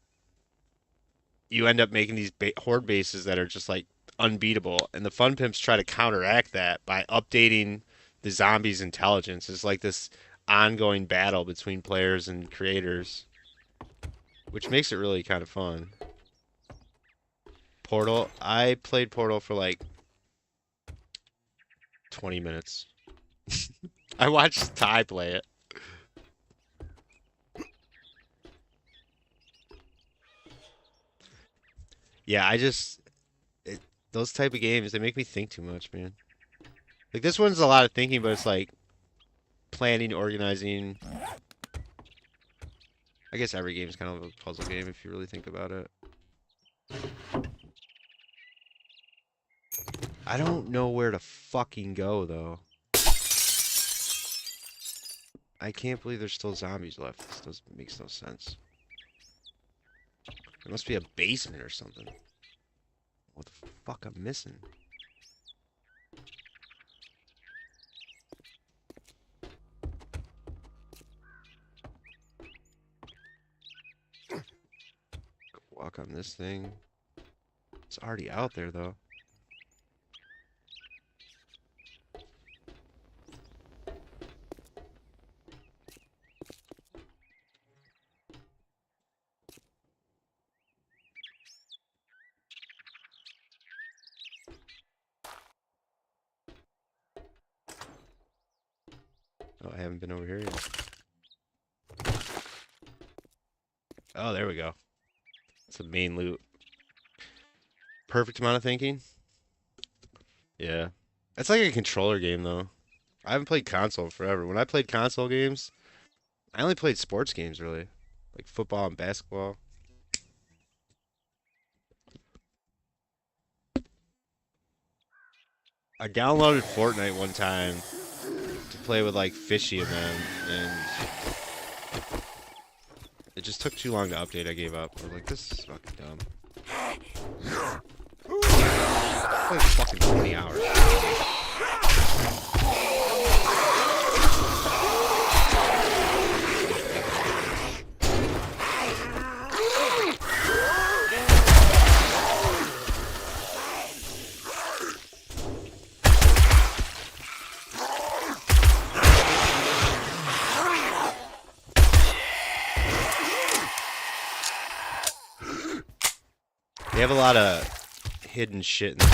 you end up making these horde bases that are just like unbeatable. And the fun pimps try to counteract that by updating the zombies' intelligence. It's like this ongoing battle between players and creators, which makes it really kind of fun. Portal, I played Portal for like 20 minutes. I watched Ty play it. Yeah, those type of games, they make me think too much, man. Like this one's a lot of thinking, but it's like planning, organizing. I guess every game is kind of a puzzle game if you really think about it. I don't know where to fucking go, though. I can't believe there's still zombies left. This makes no sense. There must be a basement or something. What the fuck I'm missing? Walk on this thing. It's already out there, though. Oh, I haven't been over here yet. Oh, there we go. It's the main loot. Perfect amount of thinking. Yeah. It's like a controller game, though. I haven't played console forever. When I played console games, I only played sports games, really. Like football and basketball. I downloaded Fortnite one time to play with like Fishy and them, and it just took too long to update. I gave up. I was like, this is fucking dumb. I played fucking 20 hours. They have a lot of hidden shit in this.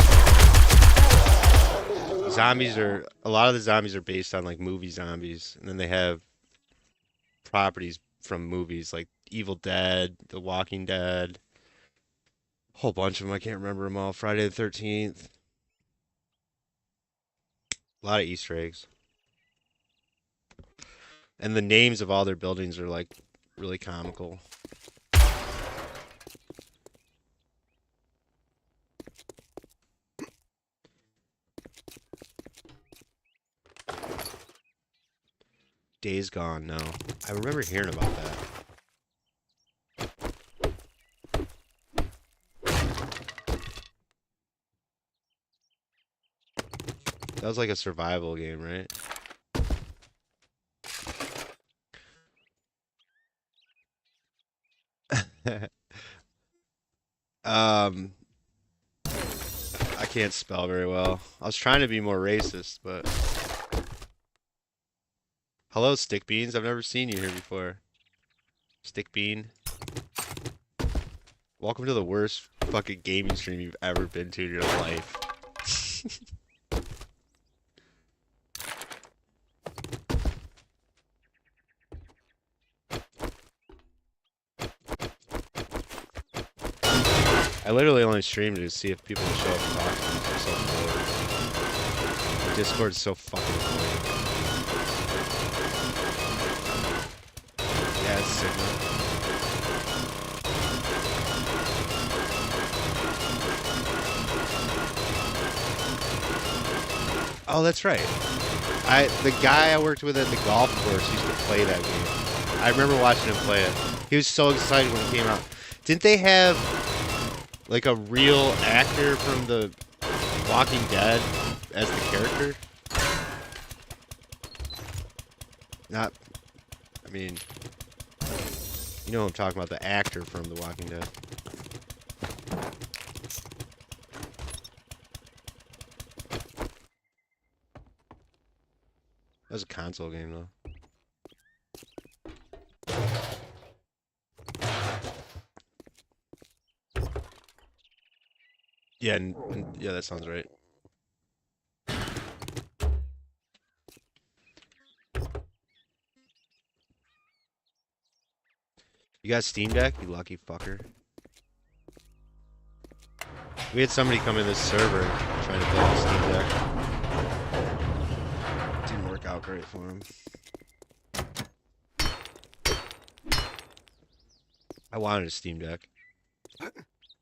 A lot of the zombies are based on like movie zombies, and then they have properties from movies like Evil Dead, The Walking Dead, a whole bunch of them. I can't remember them all. Friday the 13th. A lot of Easter eggs. And the names of all their buildings are like really comical. Days Gone, no. I remember hearing about that. That was like a survival game, right? um, I can't spell very well. I was trying to be more racist, but hello, Stick Beans. I've never seen you here before. Stick Bean. Welcome to the worst fucking gaming stream you've ever been to in your life. I literally only streamed to see if people would show up and talk to me. I'm so bored. Discord is so fucking annoying. Yeah, it's Sigma. Oh, that's right. The guy I worked with at the golf course used to play that game. I remember watching him play it. He was so excited when it came out. Didn't they have like a real actor from the Walking Dead as the character? Not, I mean, you know what I'm talking about, the actor from The Walking Dead. That was a console game, though. Yeah, yeah, that sounds right. You got Steam Deck? You lucky fucker. We had somebody come in this server trying to build a Steam Deck. Didn't work out great for him. I wanted a Steam Deck.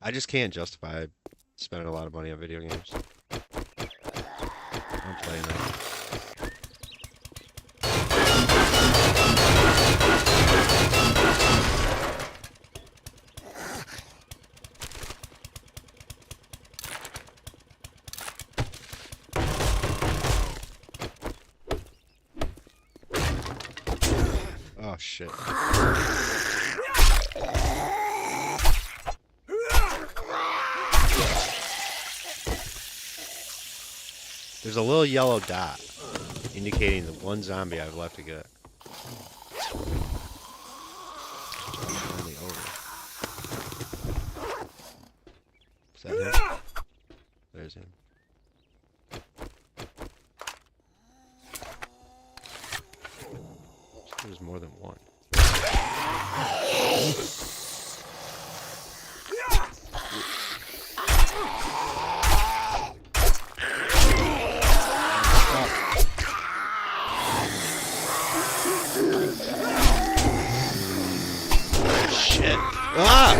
I just can't justify spending a lot of money on video games. I'm playing that. Oh shit. There's a little yellow dot indicating the one zombie I've left to get. Finally over. Is that him? There's him. There's more than one. Shit. Ah!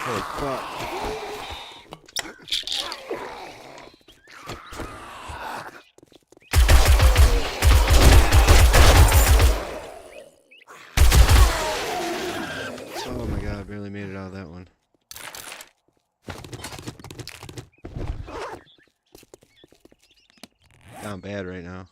Holy fuck. Oh my god, I barely made it out of that one. Down bad right now.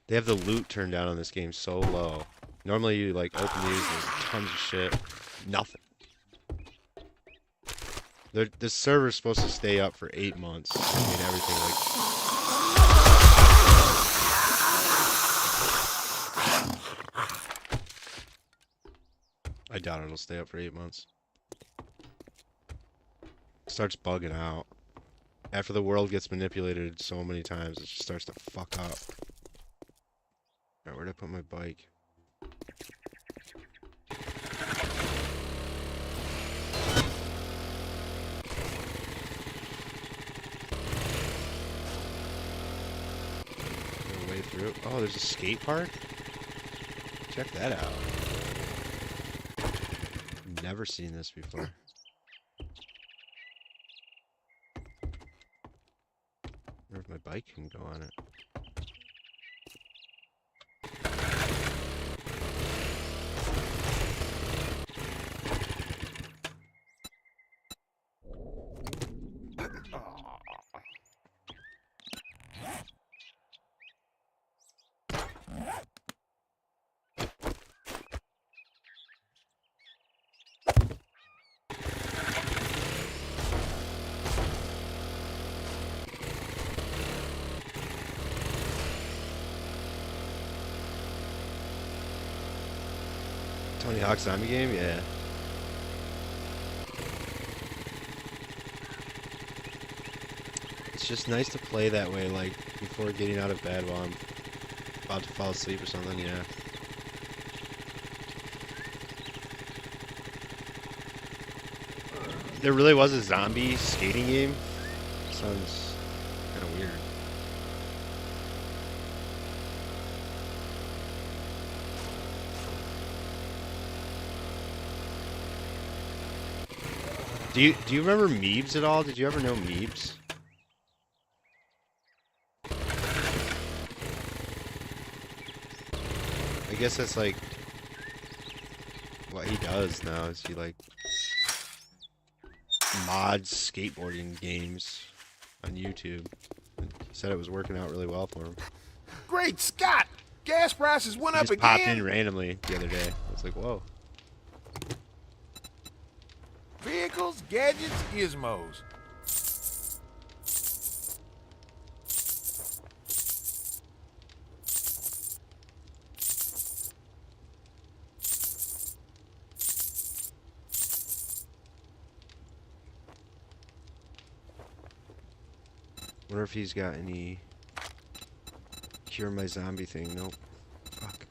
They have the loot turned down on this game so low. Normally you like open these and there's tons of shit. Nothing. This server's supposed to stay up for 8 months. I mean, everything like. I doubt it'll stay up for 8 months. It starts bugging out. After the world gets manipulated so many times, it just starts to fuck up. Alright, where'd I put my bike? Way through. Oh, there's a skate park? Check that out. Never seen this before. I wonder if my bike can go on it. Tony Hawk Zombie game? Yeah. It's just nice to play that way, like, before getting out of bed while I'm about to fall asleep or something, yeah. There really was a zombie skating game? Sounds kind of weird. Do you remember Meebs at all? Did you ever know Meebs? I guess that's like what he does now is he like mods skateboarding games on YouTube. And he said it was working out really well for him. Great Scott! Gas prices went He up just popped again. in randomly the other day. I was like, whoa. Vehicles, gadgets, gizmos. Wonder if he's got any cure my zombie thing. Nope. Fuck.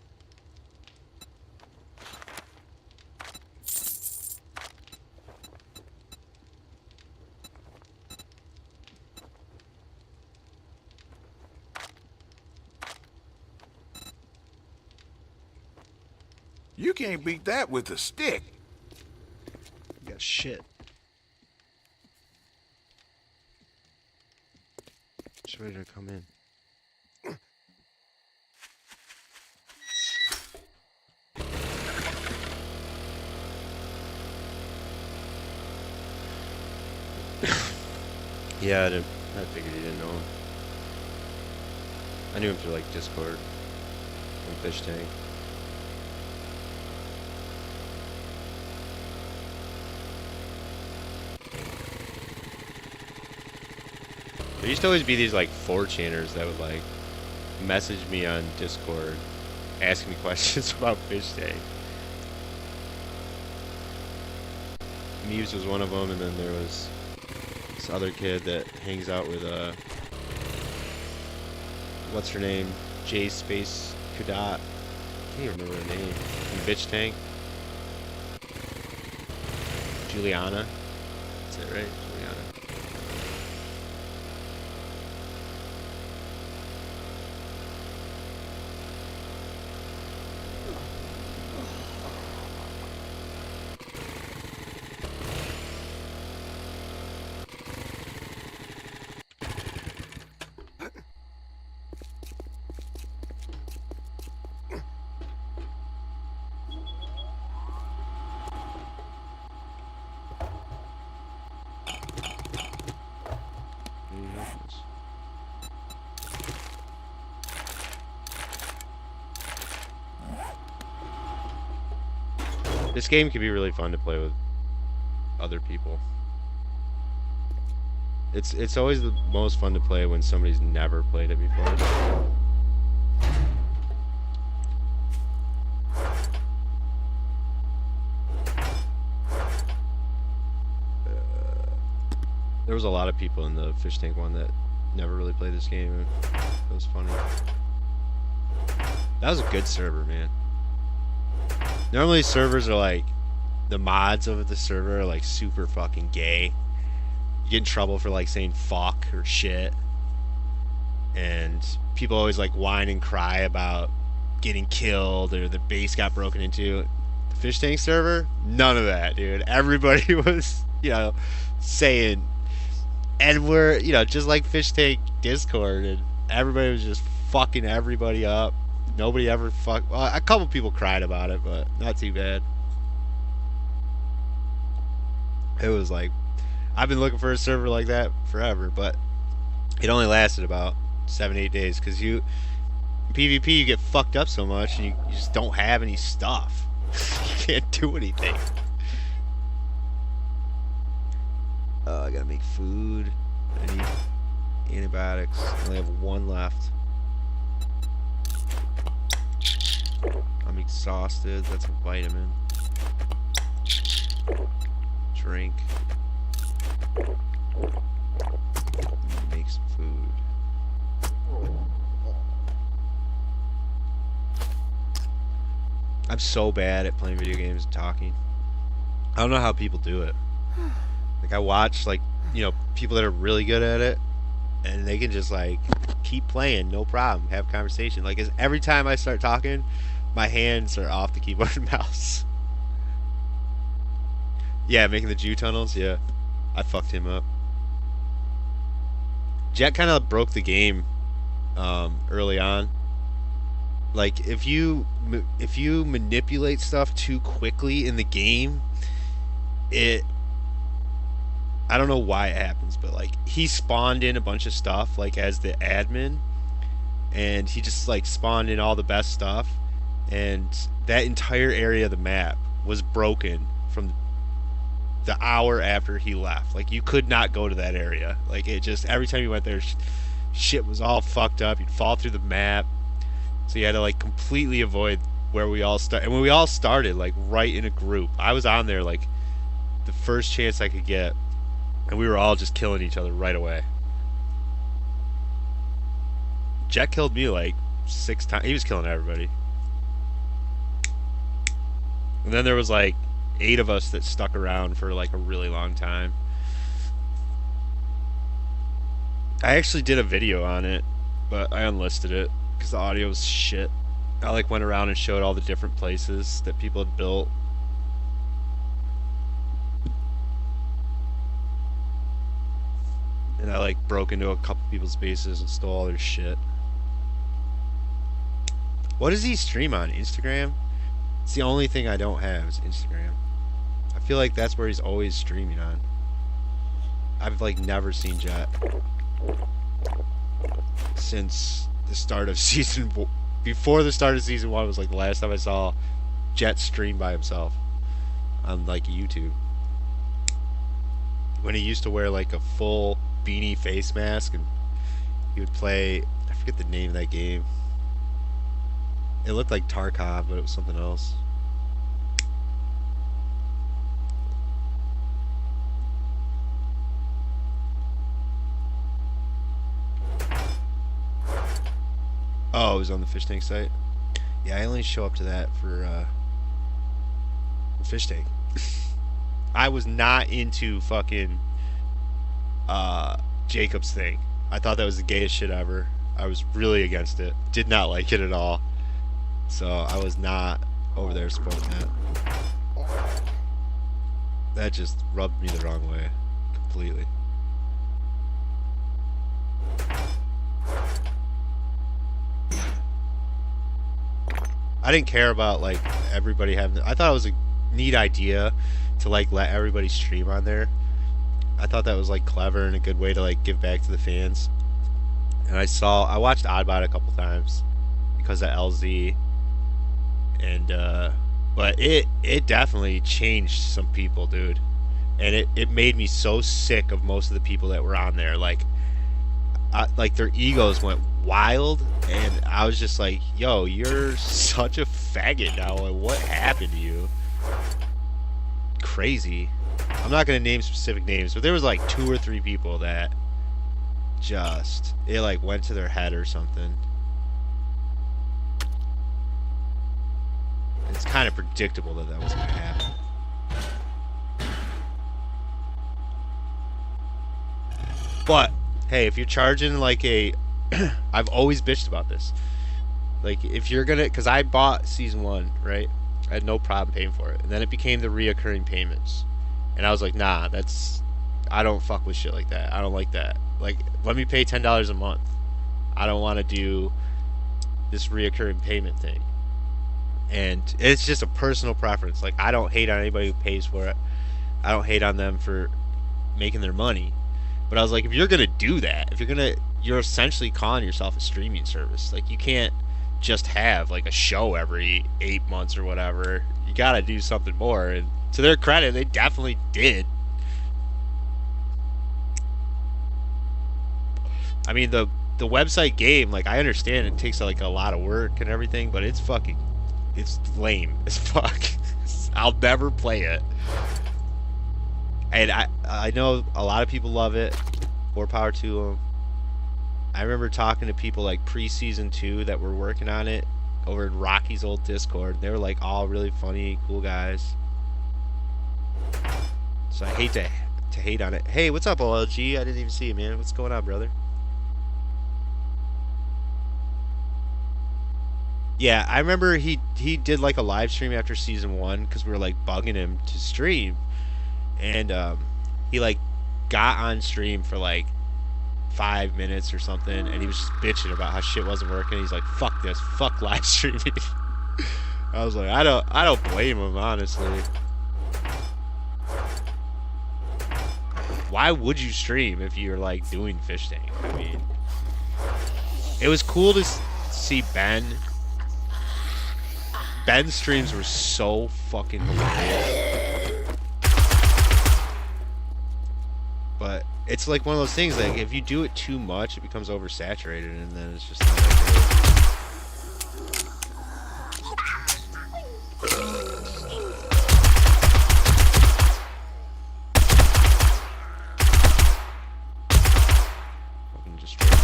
You can't beat that with a stick. You got shit. Just ready to come in. Yeah, I figured you didn't know him. I knew him through like Discord and Fish Tank. There used to always be these like 4chaners that would like message me on Discord, ask me questions about Fish Tank. Muse was one of them, and then there was this other kid that hangs out with what's her name? J Space Kudat. Can't even remember her name. From Bitch Tank. Juliana. That's it, right? Juliana. This game can be really fun to play with other people. It's always the most fun to play when somebody's never played it before. There was a lot of people in the fish tank one that never really played this game. It was funny. That was a good server, man. Normally servers are like the mods of the server are like super fucking gay. You get in trouble for like saying fuck or shit, and people always like whine and cry about getting killed or the base got broken into. The fish tank server, none of that, dude. Everybody was, saying, and we're, just like fish tank Discord, and everybody was just fucking everybody up. Nobody ever fuck. Well, a couple people cried about it, but not too bad. It was like, I've been looking for a server like that forever, but it only lasted about 7-8 days because in PvP you get fucked up so much and you just don't have any stuff. You can't do anything. Oh, I gotta make food. I need antibiotics. I only have one left. I'm exhausted. That's a vitamin. Drink. Make some food. I'm so bad at playing video games and talking. I don't know how people do it. Like I watch people that are really good at it and they can just like keep playing, no problem, have conversation. Like every time I start talking, my hands are off the keyboard and mouse. Yeah, making the Jew tunnels, yeah. I fucked him up. Jet kind of broke the game early on. Like if you manipulate stuff too quickly in the game, it I don't know why it happens, but like he spawned in a bunch of stuff like as the admin, and he just like spawned in all the best stuff, and that entire area of the map was broken from the hour after he left. Like you could not go to that area. Like it just every time you went there, shit was all fucked up. You'd fall through the map, so you had to like completely avoid where we all start. And when we all started, like right in a group, I was on there like the first chance I could get, and we were all just killing each other right away. Jet killed me like 6 times. He was killing everybody. And then there was like 8 of us that stuck around for like a really long time. I actually did a video on it, but I unlisted it because the audio was shit. I like went around and showed all the different places that people had built. And I like broke into a couple people's bases and stole all their shit. What does he stream on? Instagram? It's the only thing I don't have is Instagram. I feel like that's where he's always streaming on. I've like never seen Jet since the start of before the start of season 1 was like the last time I saw Jet stream by himself on like YouTube. When he used to wear like a full beanie face mask and he would play, I forget the name of that game. It looked like Tarkov, but it was something else. Oh, it was on the fish tank site? Yeah, I only show up to that for the fish tank. I was not into fucking Jacob's thing. I thought that was the gayest shit ever. I was really against it. Did not like it at all. So I was not over there supporting that. That just rubbed me the wrong way. Completely. I didn't care about like everybody having. I thought it was a neat idea to like let everybody stream on there. I thought that was like clever and a good way to like give back to the fans. And I watched Oddbot a couple times because of LZ, and but it definitely changed some people, dude. and it made me so sick of most of the people that were on there. Like their egos went wild, and I was just like, "Yo, you're such a faggot now. Like, what happened to you? Crazy." I'm not gonna name specific names, but there was like two or three people that just it like went to their head or something. It's kind of predictable that that was gonna happen. But hey, if you're charging like a, I've always bitched about this. Like if you're gonna, because I bought season one, right? I had no problem paying for it, and then it became the reoccurring payments, and I was like, nah, that's, I don't fuck with shit like that. I don't like that. Like, let me pay $10 a month. I don't want to do this reoccurring payment thing, and it's just a personal preference. Like, I don't hate on anybody who pays for it. I don't hate on them for making their money. But I was like, if you're gonna do that, if you're gonna, you're essentially calling yourself a streaming service. Like, you can't just have like a show every 8 months or whatever. You gotta do something more. And to their credit, they definitely did. I mean, the website game, like, I understand it takes like a lot of work and everything, but it's fucking, it's lame as fuck. I'll never play it. And I know a lot of people love it. More power to them. I remember talking to people like pre-season 2 that were working on it over in Rocky's old Discord. They were like all really funny, cool guys. So I hate to hate on it. Hey, what's up, OLG? I didn't even see you, man. What's going on, brother? Yeah, I remember he did like a live stream after season 1 because we were like bugging him to stream, and he like got on stream for like 5 minutes or something, and he was just bitching about how shit wasn't working. He's like, "Fuck this, fuck live streaming." I was like, I don't blame him, honestly. Why would you stream if you're like doing fish tank? I mean, it was cool to see Ben. Ben's streams were so fucking hilarious. But it's like one of those things, like if you do it too much, it becomes oversaturated, and then it's just not like fucking destroy my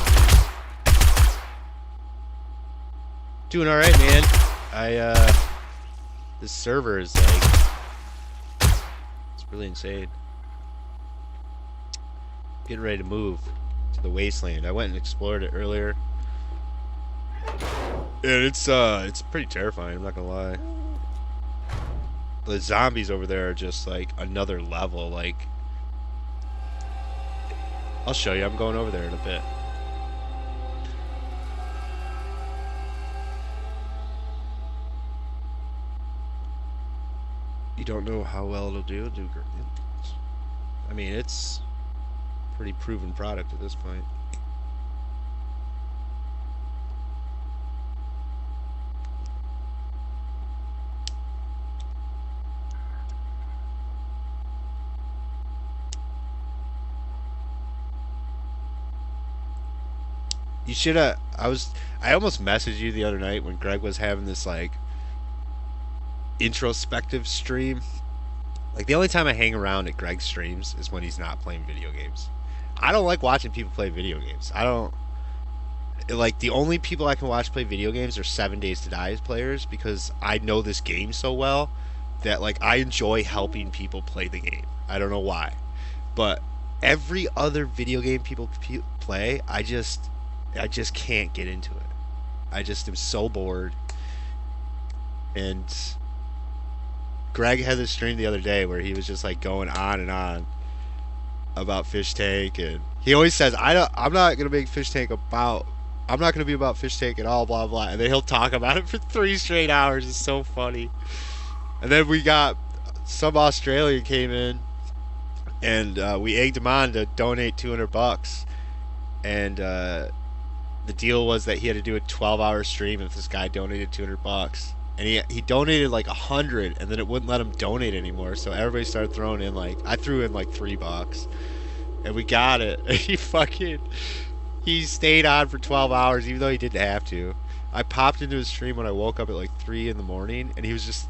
doing all right, man. This server is like, it's really insane. Getting ready to move to the wasteland. I went and explored it earlier, and it's pretty terrifying. I'm not gonna lie. The zombies over there are just like another level. Like, I'll show you. I'm going over there in a bit. You don't know how well it'll do. I mean, it's a pretty proven product at this point. You should have. I almost messaged you the other night when Greg was having this like introspective stream. Like, the only time I hang around at Greg's streams is when he's not playing video games. I don't like watching people play video games. I don't like, the only people I can watch play video games are 7 Days to Die players, because I know this game so well that like I enjoy helping people play the game. I don't know why, but every other video game people play, I just can't get into it. I just am so bored. And Greg had this stream the other day where he was just like going on and on about fish tank, and he always says, I'm not gonna make fish tank about, I'm not gonna be about fish tank at all, blah blah, and then he'll talk about it for 3 straight hours. It's so funny. And then we got some Australian came in, and we egged him on to donate $200, and the deal was that he had to do a 12-hour stream if this guy donated $200. and he donated like 100, and then it wouldn't let him donate anymore. So everybody started throwing in like I threw in like $3, and we got it. He stayed on for 12 hours even though he didn't have to. I popped into his stream when I woke up at like 3 in the morning, and he was just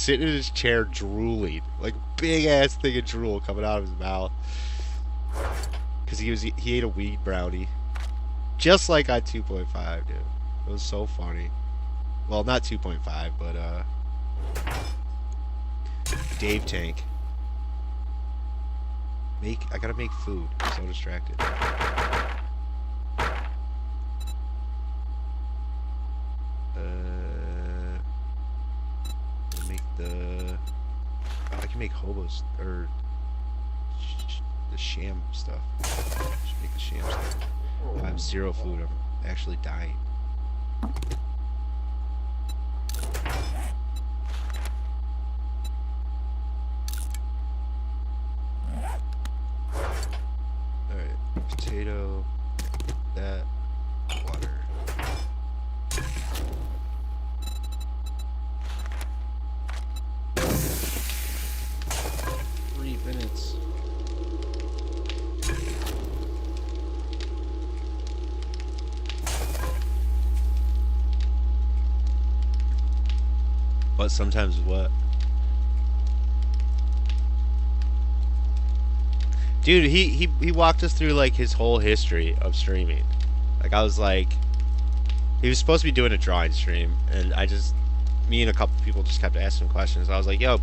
sitting in his chair drooling, like big ass thing of drool coming out of his mouth, because he ate a weed brownie, just like on 2.5, dude. It was so funny. Well, not 2.5, but Dave Tank. I gotta make food. I'm so distracted. Make the. Oh, I can make hobos or the sham stuff. Should make the sham stuff. I have zero food. I'm actually dying. Alright, potato, that, water. 3 minutes. But sometimes what? Dude, he walked us through like his whole history of streaming. Like I was like, he was supposed to be doing a drawing stream, and me and a couple people just kept asking questions. I was like, yo,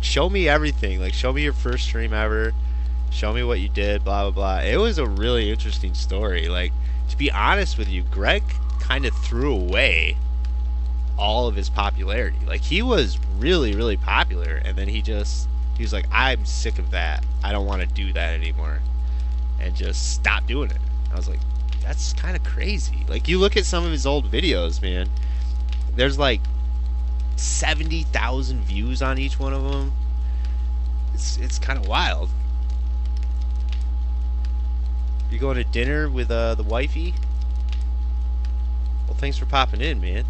show me everything. Like, show me your first stream ever. Show me what you did, blah, blah, blah. It was a really interesting story. Like, to be honest with you, Greg kind of threw away all of his popularity. Like, he was really, really popular, and then he was like, I'm sick of that. I don't want to do that anymore. And just stopped doing it. I was like, that's kind of crazy. Like, you look at some of his old videos, man. There's like 70,000 views on each one of them. It's kind of wild. You going to dinner with the wifey? Well, thanks for popping in, man.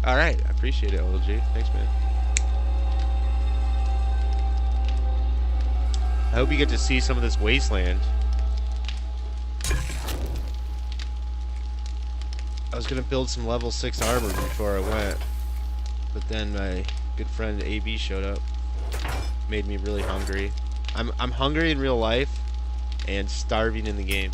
All right, I appreciate it, OLG. Thanks, man. I hope you get to see some of this wasteland. I was gonna build some level 6 armor before I went, but then my good friend AB showed up. Made me really hungry. I'm hungry in real life and starving in the game.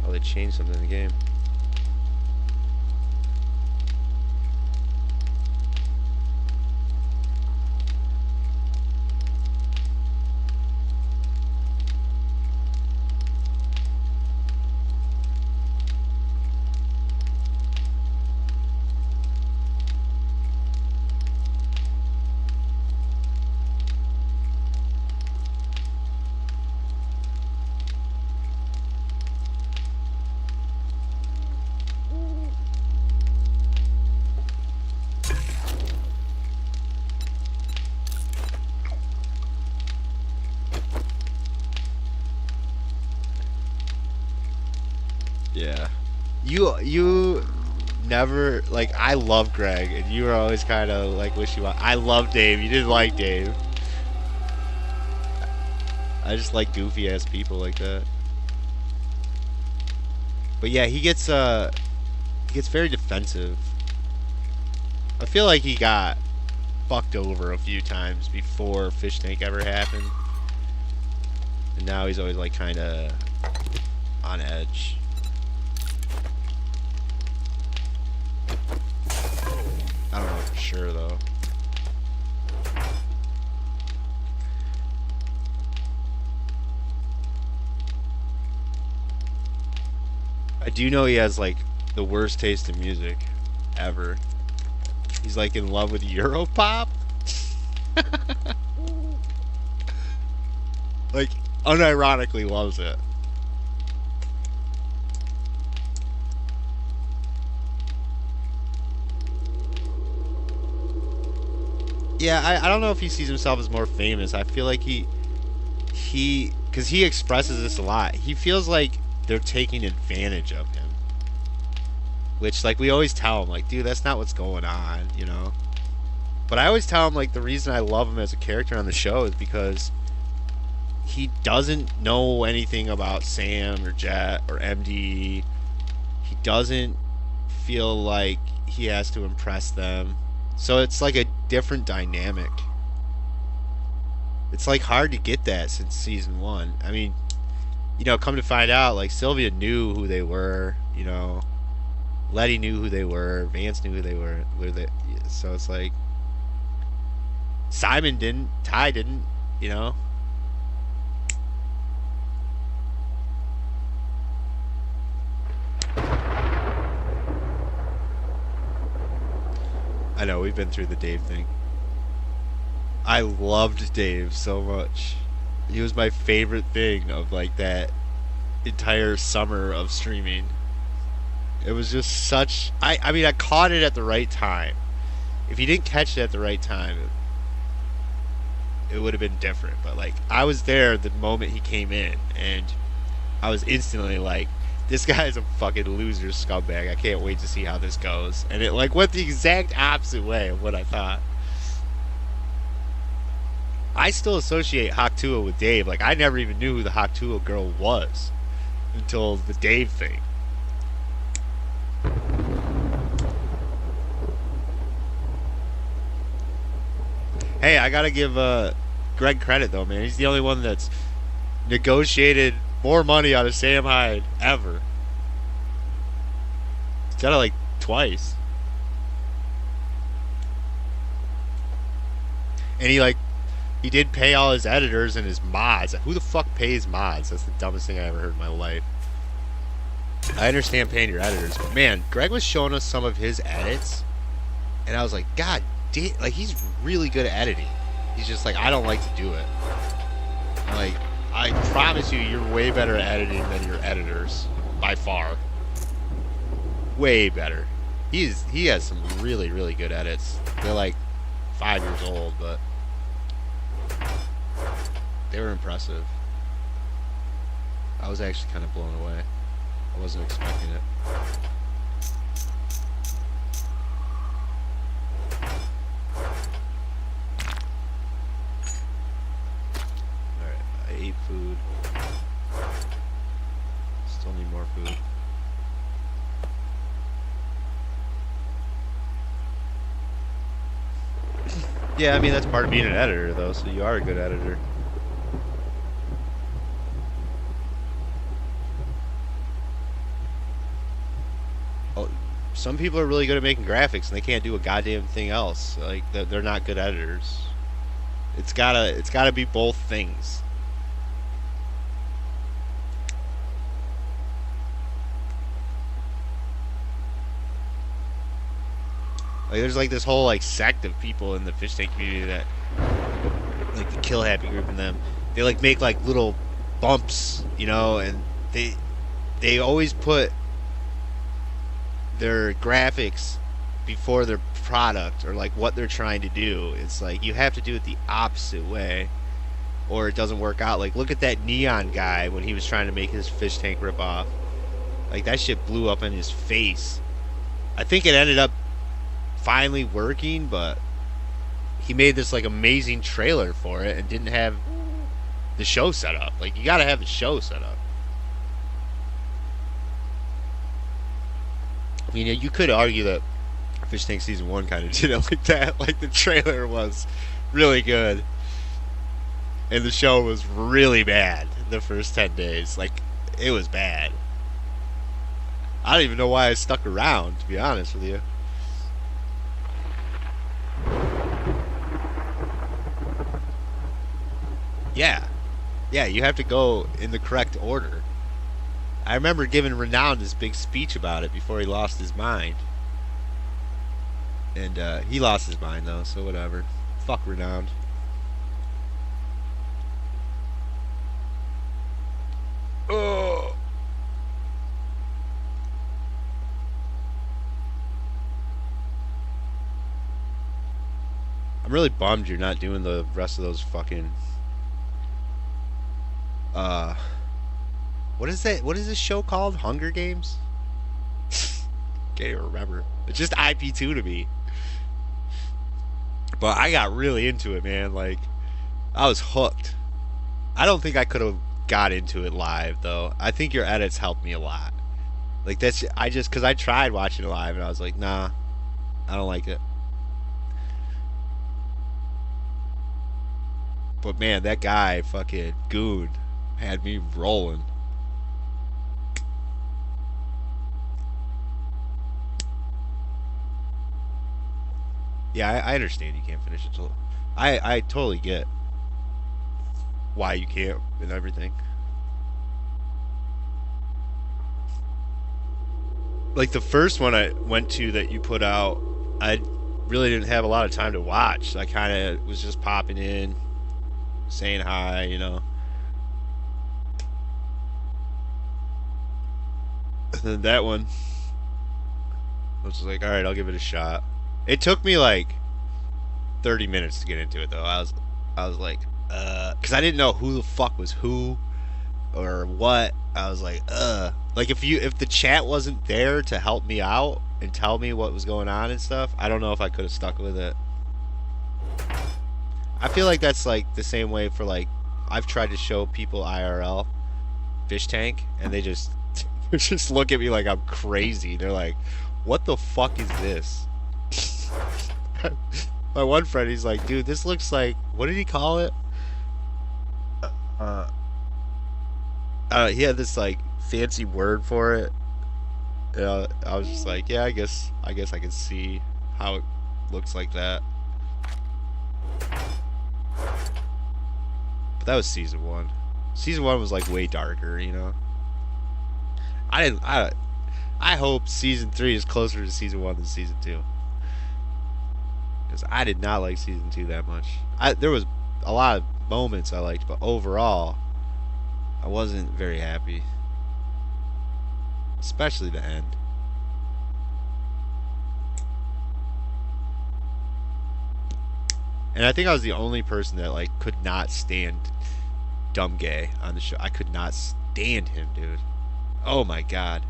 Oh, they changed something in the game. Yeah. You never, like, I love Greg, and you were always kind of like wishy-washy. I love Dave. You didn't like Dave. I just like goofy ass people like that. But yeah, he gets very defensive. I feel like he got fucked over a few times before Fish Tank ever happened. And now he's always like kind of on edge. I don't know for sure though. I do know he has like the worst taste in music ever. He's like in love with Europop. Like unironically loves it. Yeah, I don't know if he sees himself as more famous. I feel like because he expresses this a lot. He feels like they're taking advantage of him, which like we always tell him, like, dude, that's not what's going on, you know. But I always tell him like the reason I love him as a character on the show is because he doesn't know anything about Sam or Jet or MD. He doesn't feel like he has to impress them. So it's like a different dynamic. It's like hard to get that since season one. I mean, come to find out, like Sylvia knew who they were. Letty knew who they were. Vance knew who they were. So it's like Simon didn't. Ty didn't. You know. I know we've been through the Dave thing. I loved Dave so much. He was my favorite thing of like that entire summer of streaming. It was just such. I mean, I caught it at the right time. If you didn't catch it at the right time, it would have been different. But like, I was there the moment he came in, and I was instantly like, this guy's a fucking loser scumbag. I can't wait to see how this goes. And it like went the exact opposite way of what I thought. I still associate Haktua with Dave. Like, I never even knew who the Haktua girl was until the Dave thing. Hey, I gotta give Greg credit though, man. He's the only one that's negotiated more money out of Sam Hyde ever. He's done it like twice, and he did pay all his editors and his mods. Who the fuck pays mods? That's the dumbest thing I ever heard in my life. I understand paying your editors, but man, Greg was showing us some of his edits, and I was like, God damn, like he's really good at editing. He's just like, I don't like to do it. I'm like, I promise you, you're way better at editing than your editors, by far. Way better. He has some really really good edits. They're like 5 years old, but they were impressive. I was actually kind of blown away. I wasn't expecting it. Alright, I ate food. Still need more food. Yeah, I mean, that's part of being an editor, though, so you are a good editor. Oh, some people are really good at making graphics, and they can't do a goddamn thing else. Like, they're not good editors. It's gotta be both things. Like, there's like this whole like sect of people in the fish tank community that like the kill happy group and them. They like make like little bumps, and they always put their graphics before their product or like what they're trying to do. It's like you have to do it the opposite way or it doesn't work out. Like look at that neon guy when he was trying to make his fish tank rip off. Like that shit blew up in his face. I think it ended up finally working, but he made this like amazing trailer for it and didn't have the show set up. Like you gotta have the show set up. I mean, you could argue that Fish Tank Season 1 kind of did it like that. Like, the trailer was really good. And the show was really bad the first 10 days. Like, it was bad. I don't even know why I stuck around, to be honest with you. Yeah. Yeah, you have to go in the correct order. I remember giving Renown this big speech about it before he lost his mind. And he lost his mind though, so whatever. Fuck Renown. Oh. I'm really bummed you're not doing the rest of those fucking uh what is that? What is this show called? Hunger Games? Can't even remember. It's just IP2 to me. But I got really into it, man. Like I was hooked. I don't think I could have got into it live though. I think your edits helped me a lot. Like that's I just cuz I tried watching it live and I was like, "Nah, I don't like it." But man, that guy fucking Goon had me rolling. Yeah, I understand you can't finish it till I totally get why you can't and everything. Like the first one I went to that you put out, I really didn't have a lot of time to watch. I kind of was just popping in, saying hi, you know. And then that one, I was like, all right, I'll give it a shot. It took me like 30 minutes to get into it though. I was like, because I didn't know who the fuck was who or what. I was like if the chat wasn't there to help me out and tell me what was going on and stuff, I don't know if I could have stuck with it. I feel like that's like the same way for like I've tried to show people IRL fish tank and they just they just look at me like I'm crazy. They're like, "What the fuck is this?" My one friend, he's like, "Dude, this looks like what did he call it?" Uh, he had this like fancy word for it. I was just like, yeah, I guess I can see how it looks like that. But that was season one. Season one was like way darker, you know. I didn't. I hope season three is closer to season one than season two. Because I did not like season two that much. There was a lot of moments I liked, but overall, I wasn't very happy. Especially the end. And I think I was the only person that like could not stand Dumb Gay on the show. I could not stand him, dude. Oh my god.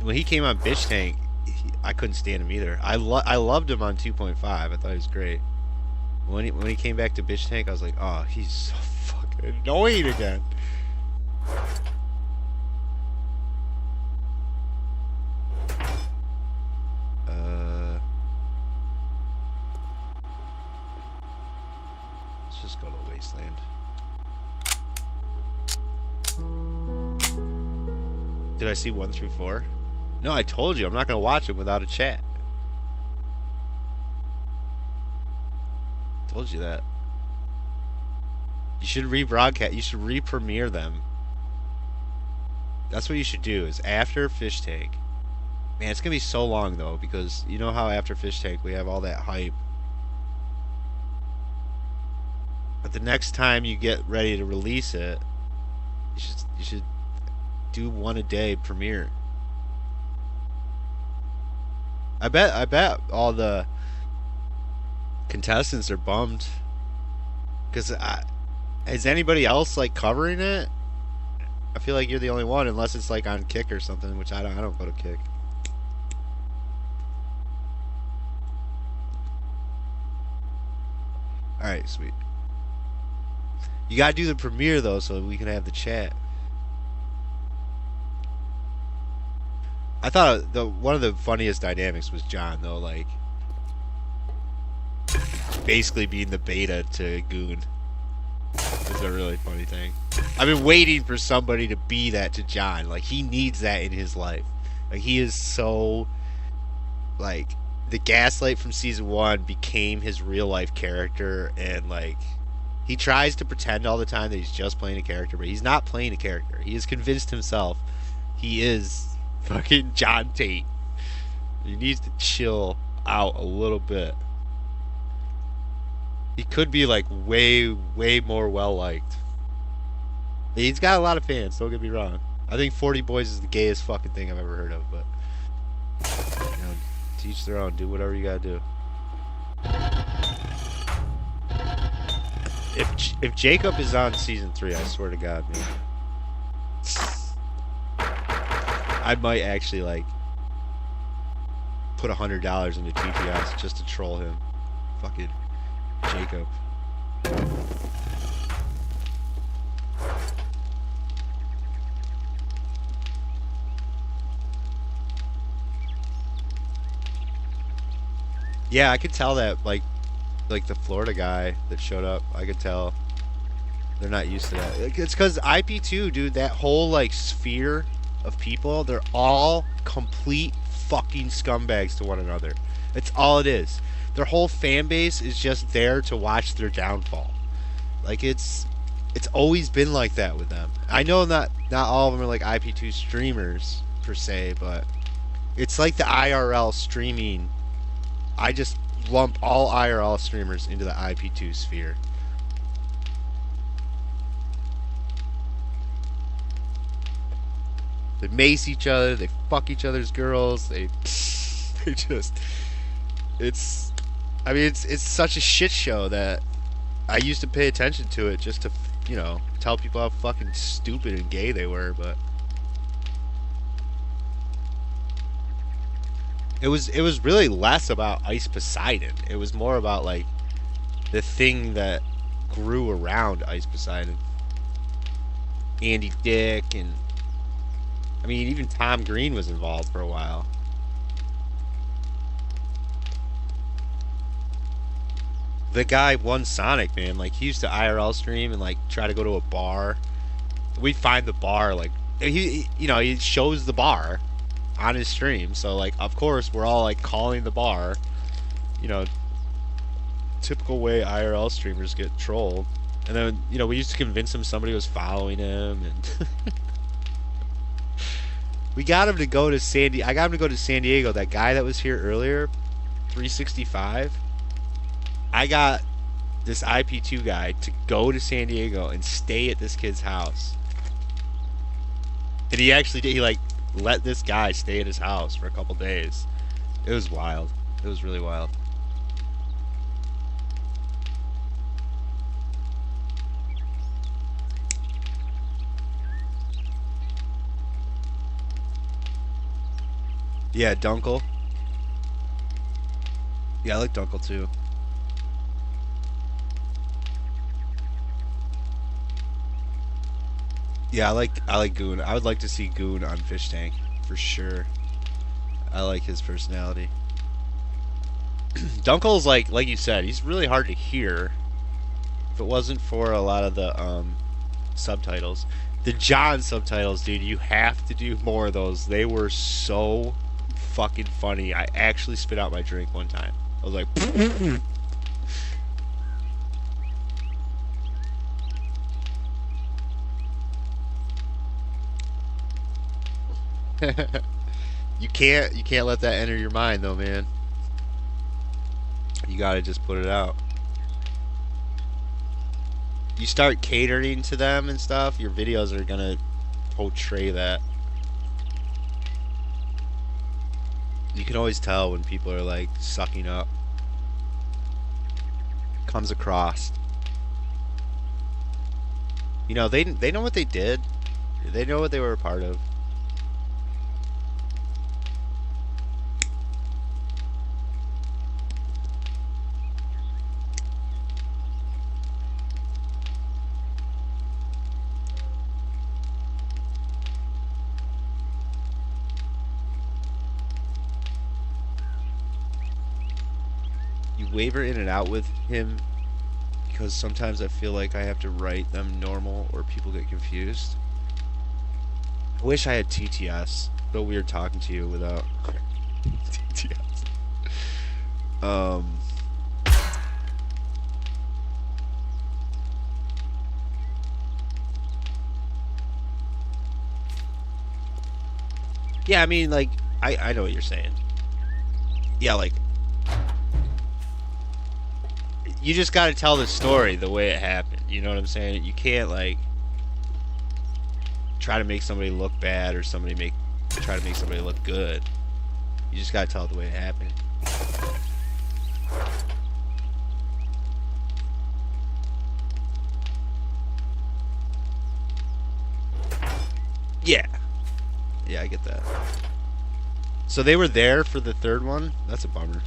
When he came on Bitch Tank, I couldn't stand him either. I loved him on 2.5. I thought he was great. When he came back to Bitch Tank, I was like, oh, he's so fucking annoying again. Let's just go to Wasteland. Did I see 1 through 4? No, I told you I'm not gonna watch it without a chat. Told you that. You should rebroadcast. You should re-premiere them. That's what you should do. Is after Fish Tank. Man, it's gonna be so long though because you know how after Fish Tank we have all that hype. But the next time you get ready to release it, you should do one a day premiere. I bet all the contestants are bummed because is anybody else like covering it? I feel like you're the only one, unless it's like on Kick or something, which I don't go to Kick. All right, sweet. You gotta do the premiere though, so we can have the chat. I thought the one of the funniest dynamics was John though, like basically being the beta to Goon. It's a really funny thing. I've been waiting for somebody to be that to John. Like he needs that in his life. Like he is so like the Gaslight from season one became his real life character, and like he tries to pretend all the time that he's just playing a character, but he's not playing a character. He has convinced himself he is fucking John Tate. He needs to chill out a little bit. He could be like way more well liked. He's got a lot of fans, don't get me wrong. I think 40 Boys is the gayest fucking thing I've ever heard of, but To each their own. Do whatever you gotta do. If Jacob is on season 3, I swear to God, man, I might actually like put $100 into TTS just to troll him. Fucking Jacob. Yeah, I could tell that like the Florida guy that showed up. I could tell they're not used to that. It's because IP2, dude. That whole like sphere of people, they're all complete fucking scumbags to one another. That's all it is. Their whole fan base is just there to watch their downfall. Like it's always been like that with them. I know not all of them are like IP2 streamers per se, but it's like the IRL streaming. I just lump all IRL streamers into the IP2 sphere. They mace each other, they fuck each other's girls, they they just it's I mean it's such a shit show that I used to pay attention to it just to, tell people how fucking stupid and gay they were, but it was really less about Ice Poseidon. It was more about like the thing that grew around Ice Poseidon. Andy Dick and I mean even Tom Green was involved for a while. The guy won Sonic, man. Like he used to IRL stream and like try to go to a bar. We'd find the bar like he shows the bar on his stream. So like of course we're all like calling the bar. You know, typical way IRL streamers get trolled. And then, we used to convince him somebody was following him and we got him to go to I got him to go to San Diego. That guy that was here earlier, 365. I got this IP2 guy to go to San Diego and stay at this kid's house. And he actually did. He like let this guy stay at his house for a couple days. It was wild. It was really wild. Yeah, Dunkel. Yeah, I like Dunkel too. Yeah, I like Goon. I would like to see Goon on Fish Tank for sure. I like his personality. Dunkel's like you said, he's really hard to hear. If it wasn't for a lot of the subtitles, the John subtitles, dude, you have to do more of those. They were so fucking funny. I actually spit out my drink one time. I was like, you can't let that enter your mind though, man. You gotta just put it out. You start catering to them and stuff, your videos are gonna portray that. You can always tell when people are like sucking up. Comes across. They know what they did. They know what they were a part of. You waver in and out with him because sometimes I feel like I have to write them normal or people get confused. I wish I had TTS. So weird talking to you without TTS. Um. Yeah, I mean, like, I know what you're saying. Yeah, like, you just got to tell the story the way it happened. You know what I'm saying? You can't like try to make somebody look bad or try to make somebody look good. You just gotta tell it the way it happened. Yeah. Yeah, I get that. So they were there for the third one? That's a bummer.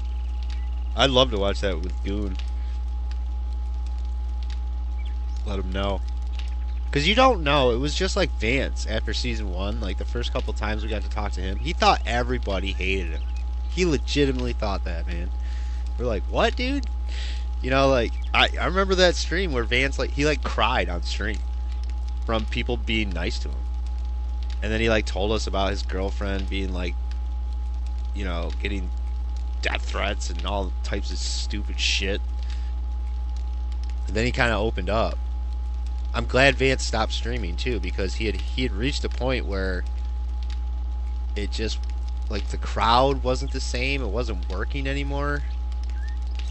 I'd love to watch that with Goon. Let him know. Because you don't know. It was just like Vance after season one. Like the first couple times we got to talk to him, he thought everybody hated him. He legitimately thought that, man. We're like, what, dude? You know, like, I remember that stream where Vance, like, he, like, cried on stream from people being nice to him. And then he, like, told us about his girlfriend being, like, you know, getting death threats and all types of stupid shit. And then he kind of opened up. I'm glad Vance stopped streaming too, because he had reached a point where it just, like, the crowd wasn't the same. It wasn't working anymore.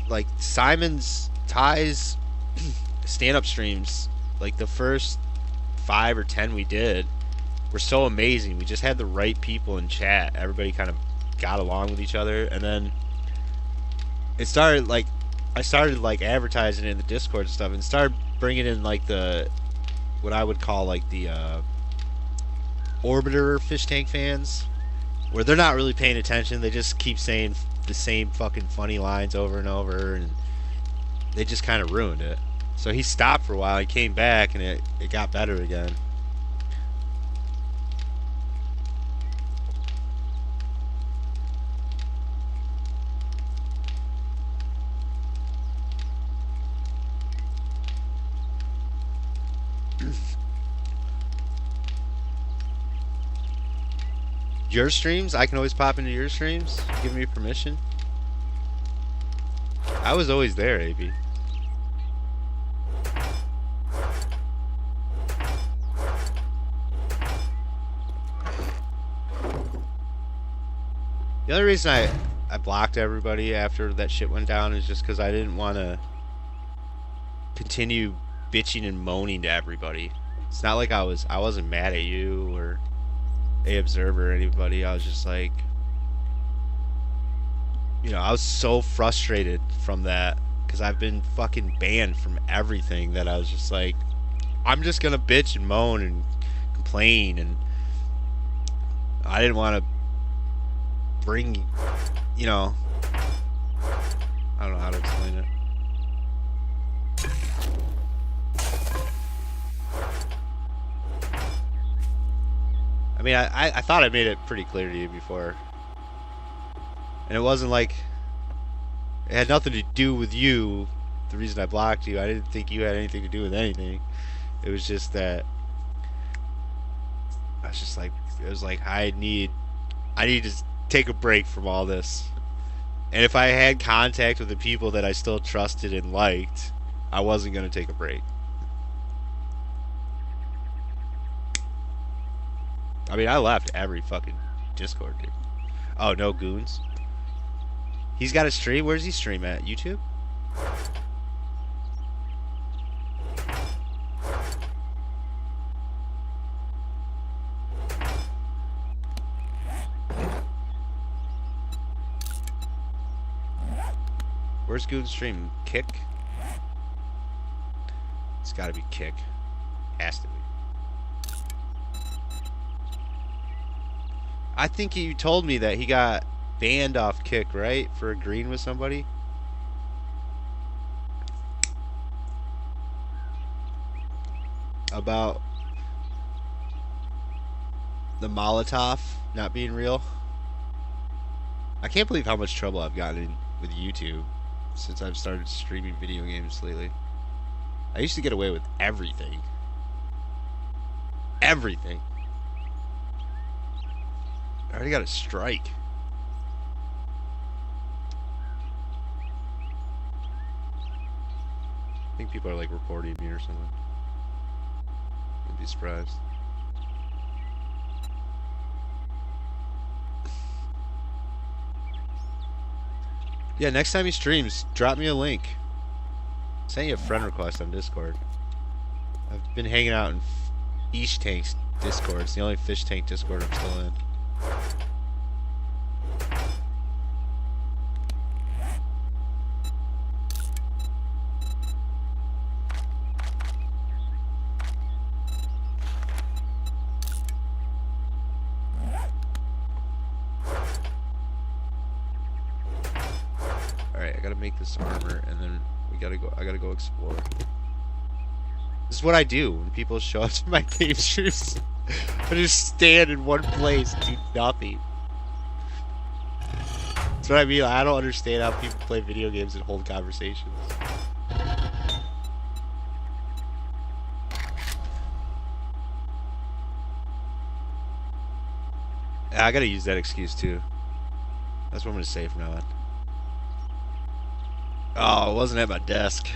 Like Ty's stand-up streams, like the first 5 or 10 we did, were so amazing. We just had the right people in chat. Everybody kind of got along with each other, and then it started, like, I started, like, advertising it in the Discord and stuff, and started bringing in, like, the, what I would call, like, the orbiter fish tank fans, where they're not really paying attention. They just keep saying the same fucking funny lines over and over, and they just kind of ruined it. So he stopped for a while. He came back, and it got better again. Your streams? I can always pop into your streams? Give me permission? I was always there, AB. The only reason I blocked everybody after that shit went down is just because I didn't want to continue bitching and moaning to everybody. It's not like I wasn't mad at you or a observer or anybody. I was just like, you know, I was so frustrated from that because I've been fucking banned from everything that I was just like, I'm just gonna bitch and moan and complain, and I didn't want to bring, you know, I don't know how to explain it. I mean, I thought I made it pretty clear to you before. And it wasn't like, it had nothing to do with you, the reason I blocked you. I didn't think you had anything to do with anything. It was just that, I was just like, it was like, I need to take a break from all this. And if I had contact with the people that I still trusted and liked, I wasn't going to take a break. I mean, I left every fucking Discord, dude. Oh, no goons? He's got a stream? Where's he stream at? YouTube? Where's Goon's stream? Kick? It's gotta be Kick. Has to be. I think you told me that he got banned off Kick, right? For agreeing with somebody? About the Molotov not being real? I can't believe how much trouble I've gotten in with YouTube since I've started streaming video games lately. I used to get away with everything. Everything. I already got a strike. I think people are like reporting me or something. Wouldn't be surprised. Yeah, next time he streams, drop me a link. Send you a friend request on Discord. I've been hanging out in Fish Tank's Discord. It's the only fish tank Discord I'm still in. make this armor, and then we gotta go. I gotta go explore. This is what I do when people show up to my cave streams. I just stand in one place and do nothing. That's what I mean. I don't understand how people play video games and hold conversations. I gotta use that excuse too. That's what I'm gonna say from now on. Oh, it wasn't at my desk.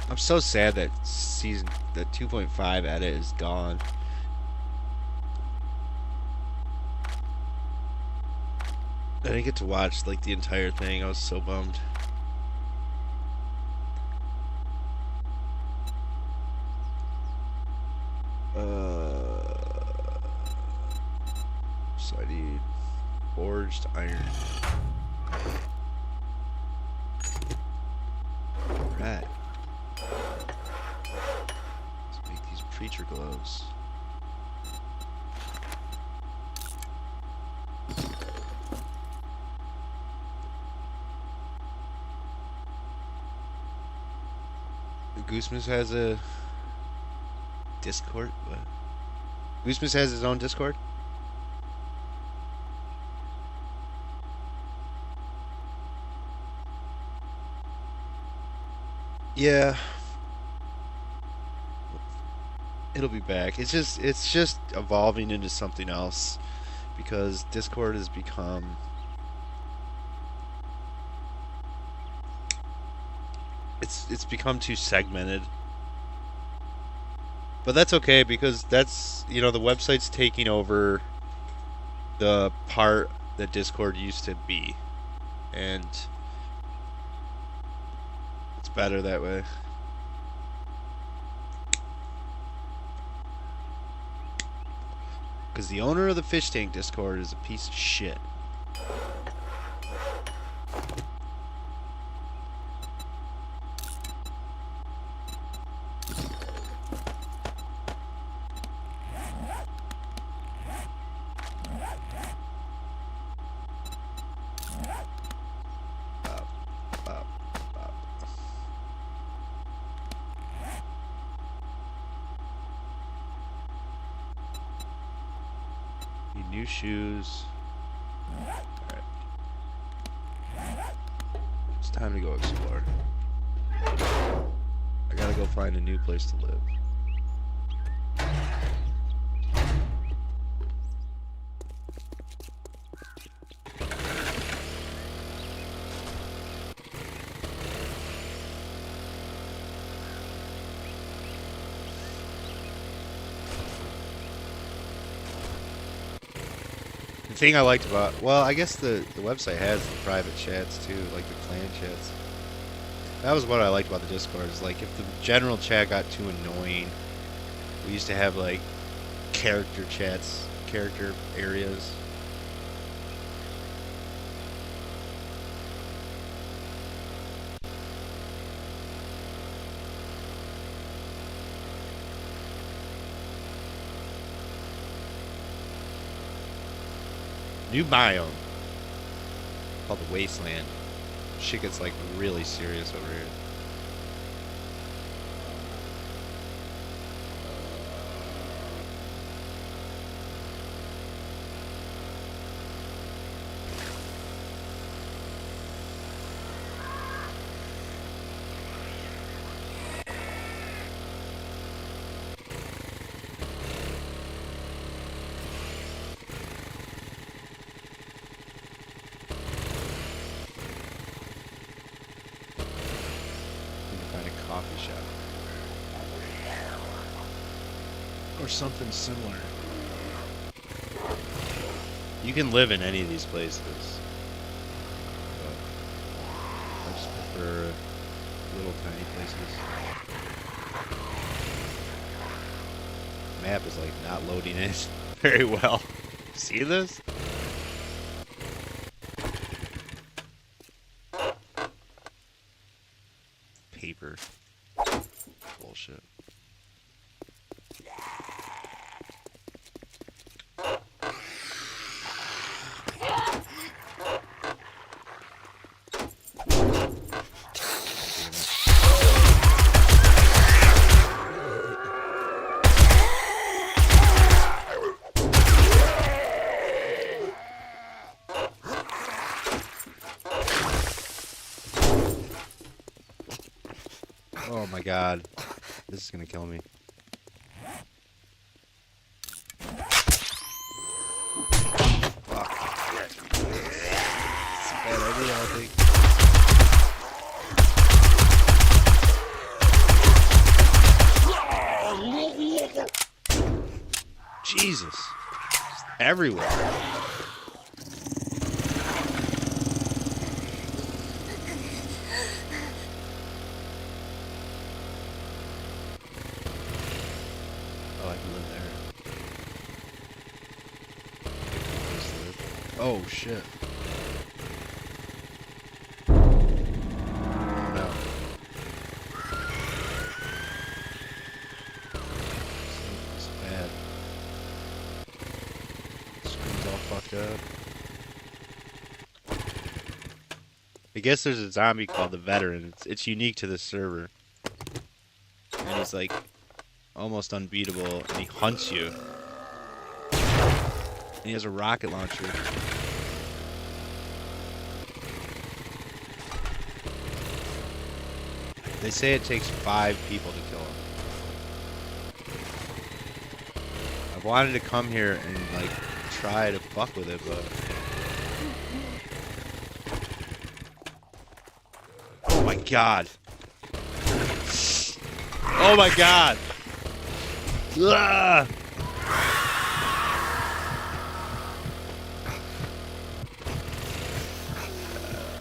I'm so sad that the 2.5 edit is gone. I didn't get to watch like the entire thing. I was so bummed. So I need forged iron. Right. Let's make these preacher gloves. Goosemas has a Discord? What? Goosemas has his own Discord? Yeah. It'll be back. It's just evolving into something else because Discord has become it's become too segmented. But that's okay because that's, the website's taking over the part that Discord used to be. And it's better that way. Because the owner of the fish tank Discord is a piece of shit. Up, up, up. Need new shoes. Alright. It's time to go explore. I gotta go find a new place to live. The thing I liked about, well, I guess the website has the private chats too, like the clan chats. That was what I liked about the Discord, is like if the general chat got too annoying, we used to have like character chats, character areas. New biome called the Wasteland. Shit gets like really serious over here. Need to find a coffee shop or something similar. You can live in any of these places, but I just prefer little tiny places. Map is like not loading in very well. See this? paper. Bullshit. Oh my god. This is gonna kill me. Fuck. It's a bad idea, I think. Jesus. Just everywhere. Oh, I can live there. Oh, shit. Oh, no. This is bad. Screen's all fucked up. I guess there's a zombie called the Veteran. It's unique to this server. And he's like almost unbeatable, and he hunts you. And he has a rocket launcher. They say it takes 5 people to kill him. I've wanted to come here and like try to fuck with it, but oh my god. Oh my god. Ugh.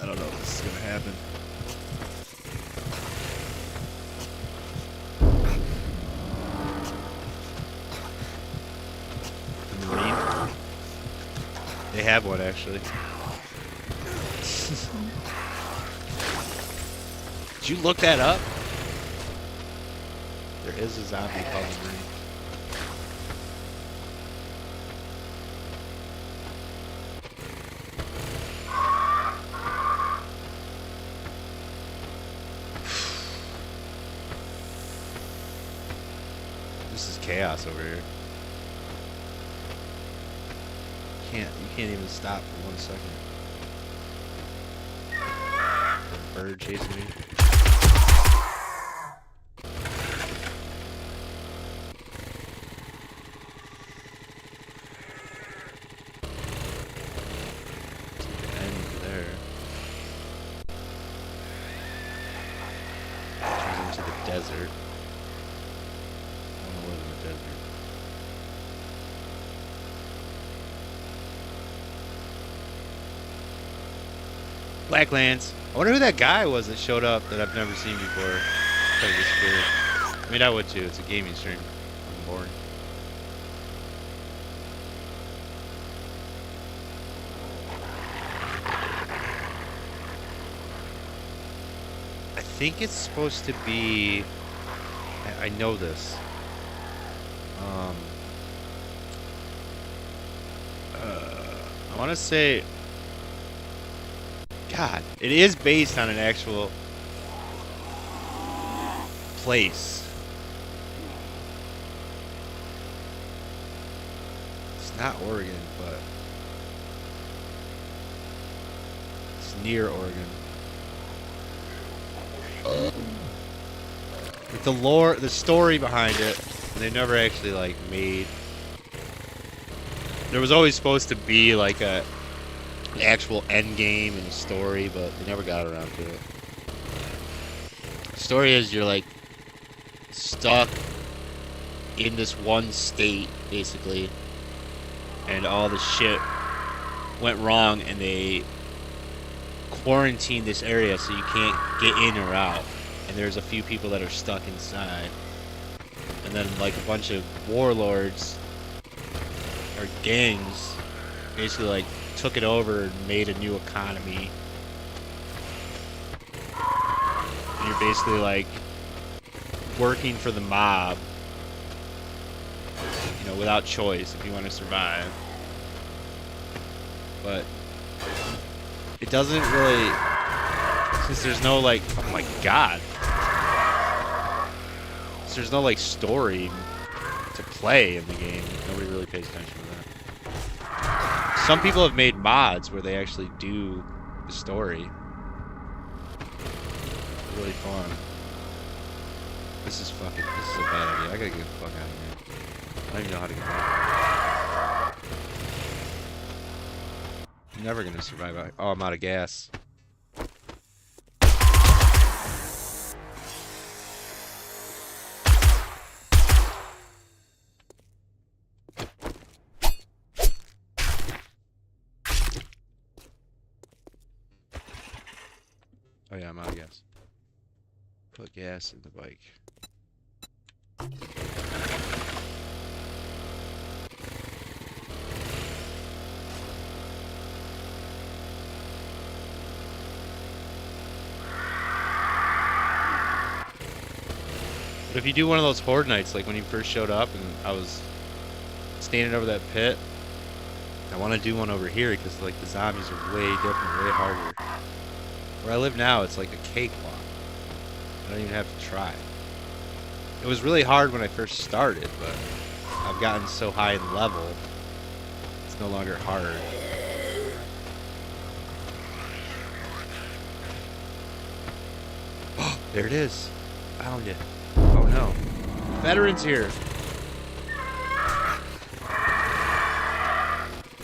I don't know if this is gonna happen. The Marine? They have one actually. Did you look that up? There is a zombie called the Marine. This is chaos over here. You can't even stop for 1 second. There's a bird chasing me. Desert. I want to live in the desert. Blacklands. I wonder who that guy was that showed up that I've never seen before. Probably just weird. I mean, I would too. It's a gaming stream. I'm bored. I think it's supposed to be. I know this. I want to say. God, it is based on an actual place. It's not Oregon, but it's near Oregon. Like the lore, the story behind it, they never actually like made. There was always supposed to be like an actual end game and a story, but they never got around to it. The story is you're like stuck in this one state basically, and all the shit went wrong, and they quarantined this area so you can't get in or out. And there's a few people that are stuck inside. And then like a bunch of warlords or gangs basically like took it over and made a new economy. and you're basically like working for the mob, you know, without choice if you want to survive. But it doesn't really, since there's no like, oh my god, since there's no like story to play in the game, nobody really pays attention to that. Some people have made mods where they actually do the story. Really fun. This is a bad idea. I gotta get the fuck out of here. I don't even know how to get back. I'm never gonna survive. Oh, I'm out of gas. Oh yeah, I'm out of gas. Put gas in the bike. But if you do one of those horde nights, like when you first showed up and I was standing over that pit, I want to do one over here because like the zombies are way different, way harder. Where I live now, it's like a cakewalk. I don't even have to try. It was really hard when I first started, but I've gotten so high in level, it's no longer hard. Oh, there it is. Found it. Oh no. Veterans here.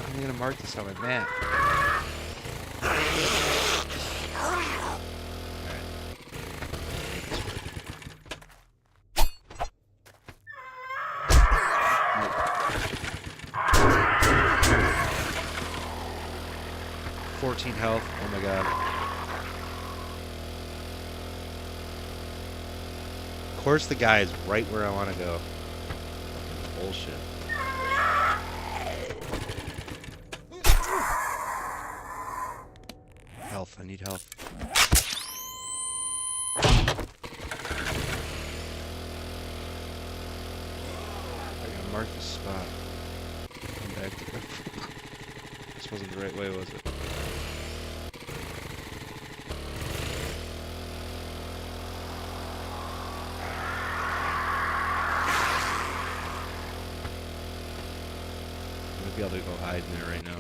I'm gonna mark this on my map. 14 health. Oh my god. Of course the guy is right where I want to go. Fucking bullshit. Health. I need health. I gotta mark this spot. Come back to it. This wasn't the right way, was it? I'm gonna be able to go hide in there right now.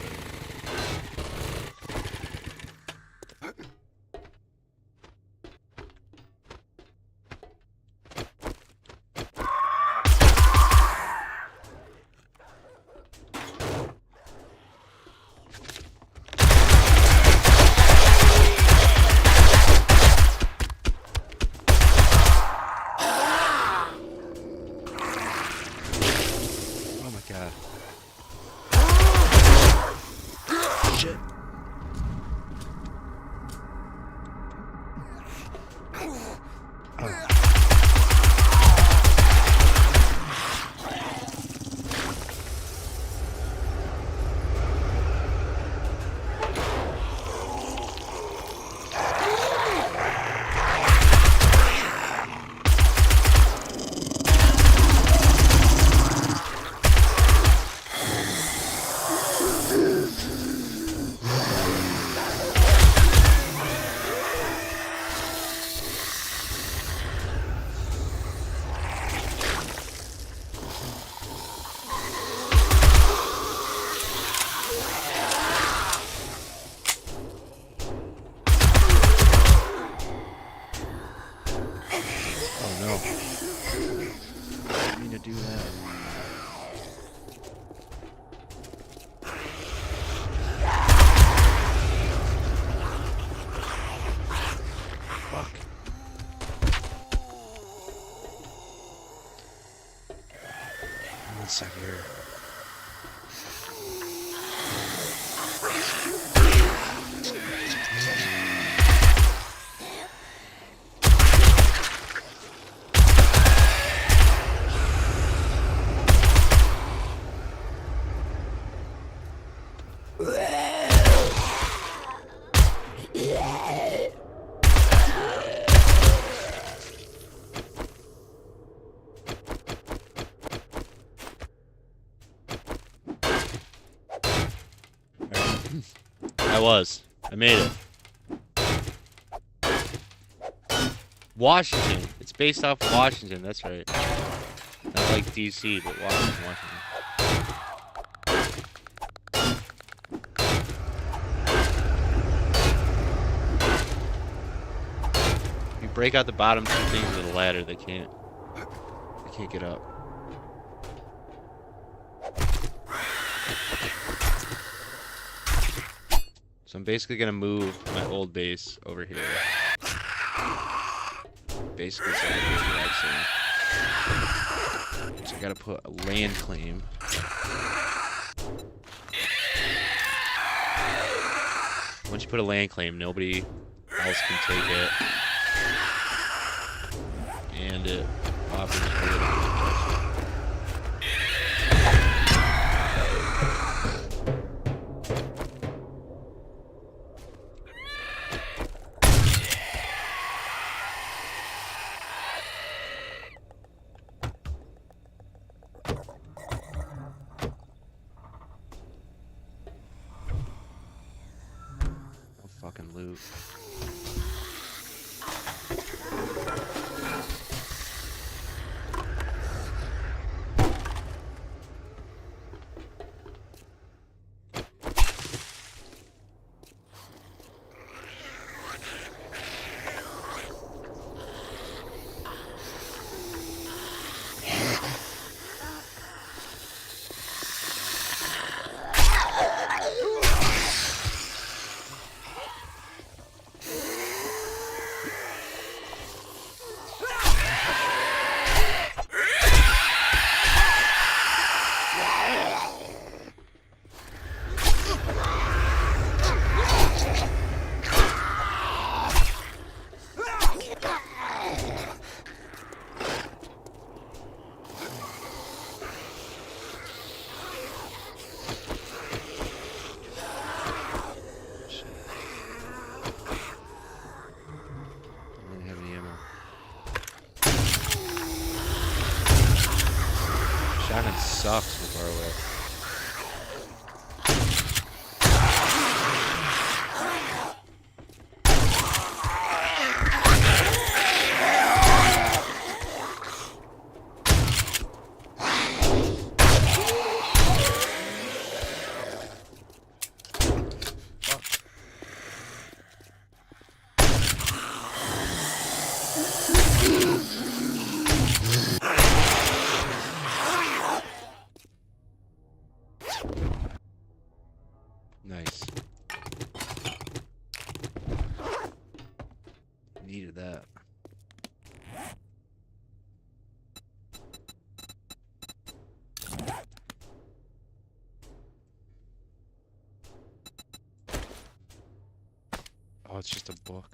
Here. I made it. Washington. It's based off Washington. That's right. Not like DC, but Washington. If you break out the bottom two things of the ladder, they can't get up. So I'm basically gonna move my old base over here. Basically, so I gotta put a land claim. Once you put a land claim, nobody else can take it. And it offers political protection. No fucking loot. Shotgun sucks so far away. Nice. Needed that. Oh, it's just a book.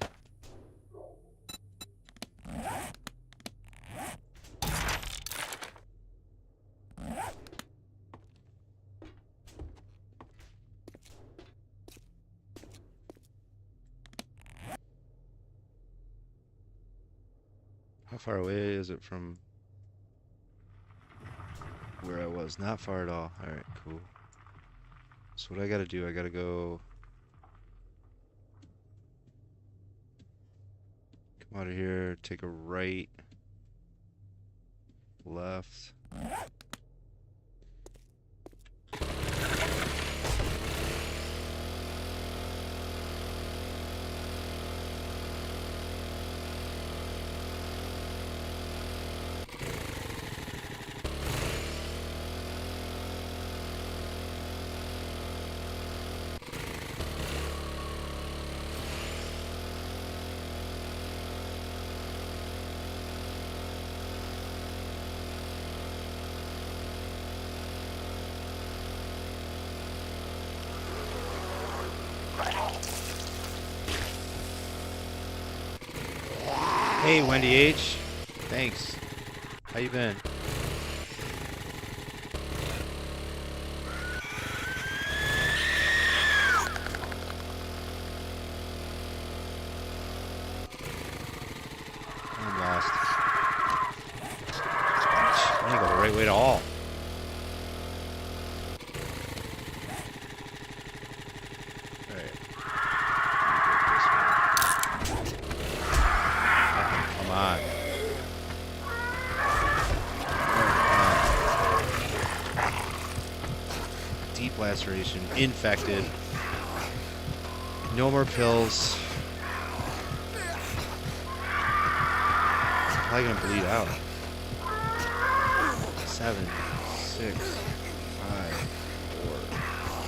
How far away is it from where I was? Not far at all. Alright, cool. So what I gotta do, I gotta go... Come out of here, take a right, left. Hey, Wendy H. Thanks. How you been? I'm lost. I didn't go the right way at all. Alright. on. Oh, deep laceration. Infected. No more pills. Probably gonna bleed out. 7, 6, 5, 4,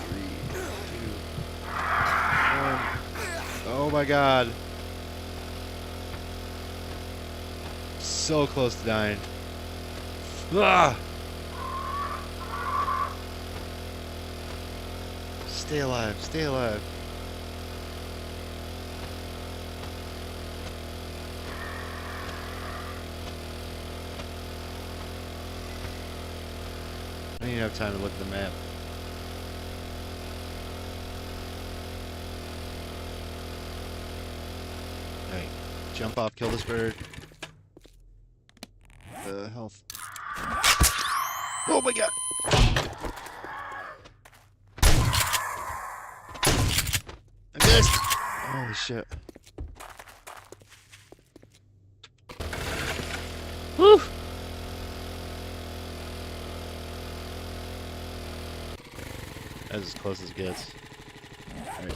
3, 2, 1. Oh my god. So close to dying. Ah! Stay alive, stay alive. I don't even have time to look at the map. Alright, jump off, kill this bird. Health. Oh my god! I missed! Holy shit. Woo! That's as close as it gets. Alright.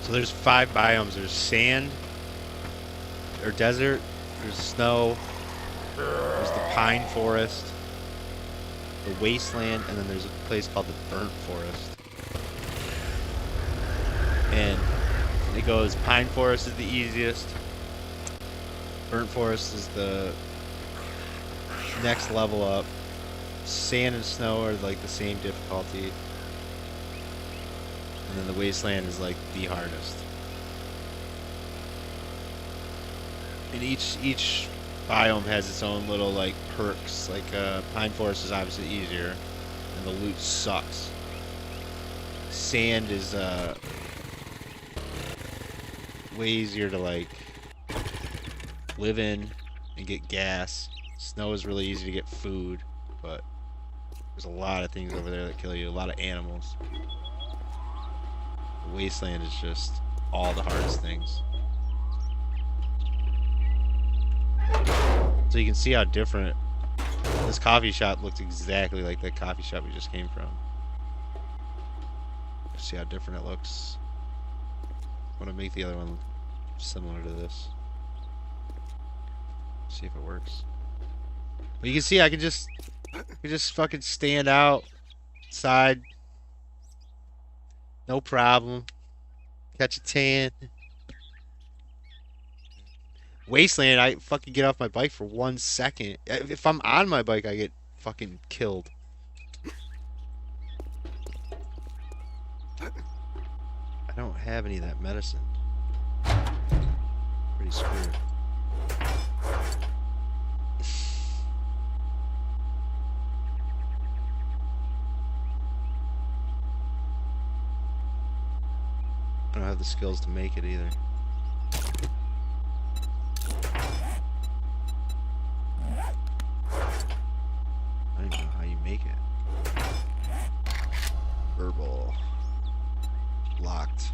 So there's 5 biomes. There's sand, or desert, there's snow, there's the pine forest, the wasteland, and then there's a place called the burnt forest. And it goes, pine forest is the easiest, burnt forest is the next level up, sand and snow are like the same difficulty, and then the wasteland is like the hardest. And each biome has its own little like perks. Like pine forest is obviously easier, and the loot sucks. Sand is way easier to like live in and get gas. Snow is really easy to get food, but there's a lot of things over there that kill you. A lot of animals. The wasteland is just all the hardest things. So you can see how different this coffee shop looks exactly like the coffee shop we just came from. See how different it looks. I want to make the other one similar to this. See if it works. But you can see I can just fucking stand outside. No problem. Catch a tan. Wasteland, I fucking get off my bike for 1 second. If I'm on my bike, I get fucking killed. I don't have any of that medicine. Pretty screwed. I don't have the skills to make it either. I don't even know how you make it. Verbal. Locked.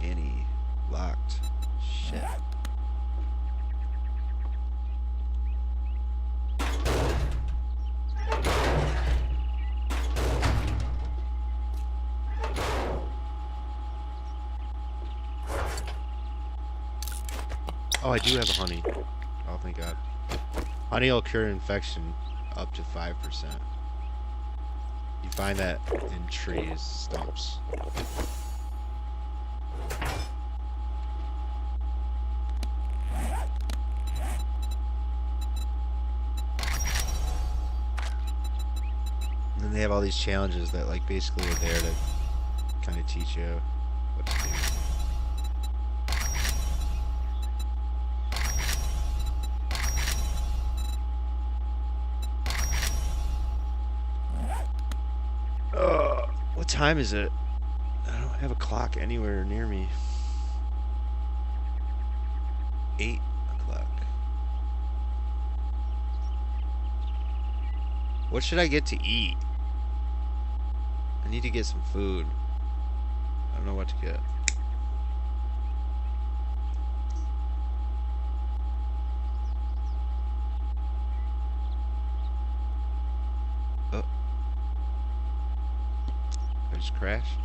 Annie. Locked. Shit. Oh, I do have a honey. Oh, thank God. Honey will cure infection up to 5%. You find that in trees, stumps. And then they have all these challenges that like basically are there to kind of teach you what to do. What time is it? I don't have a clock anywhere near me. 8 o'clock. What should I get to eat? I need to get some food. I don't know what to get. Oh, I just crashed.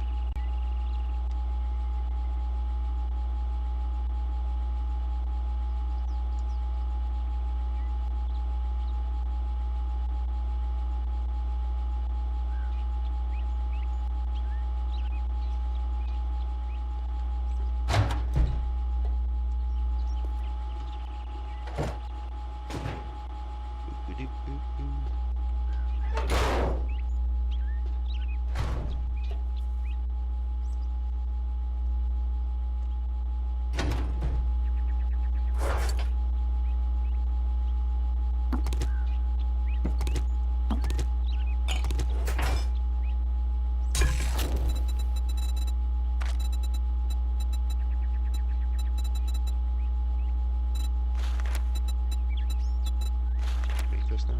Make this now.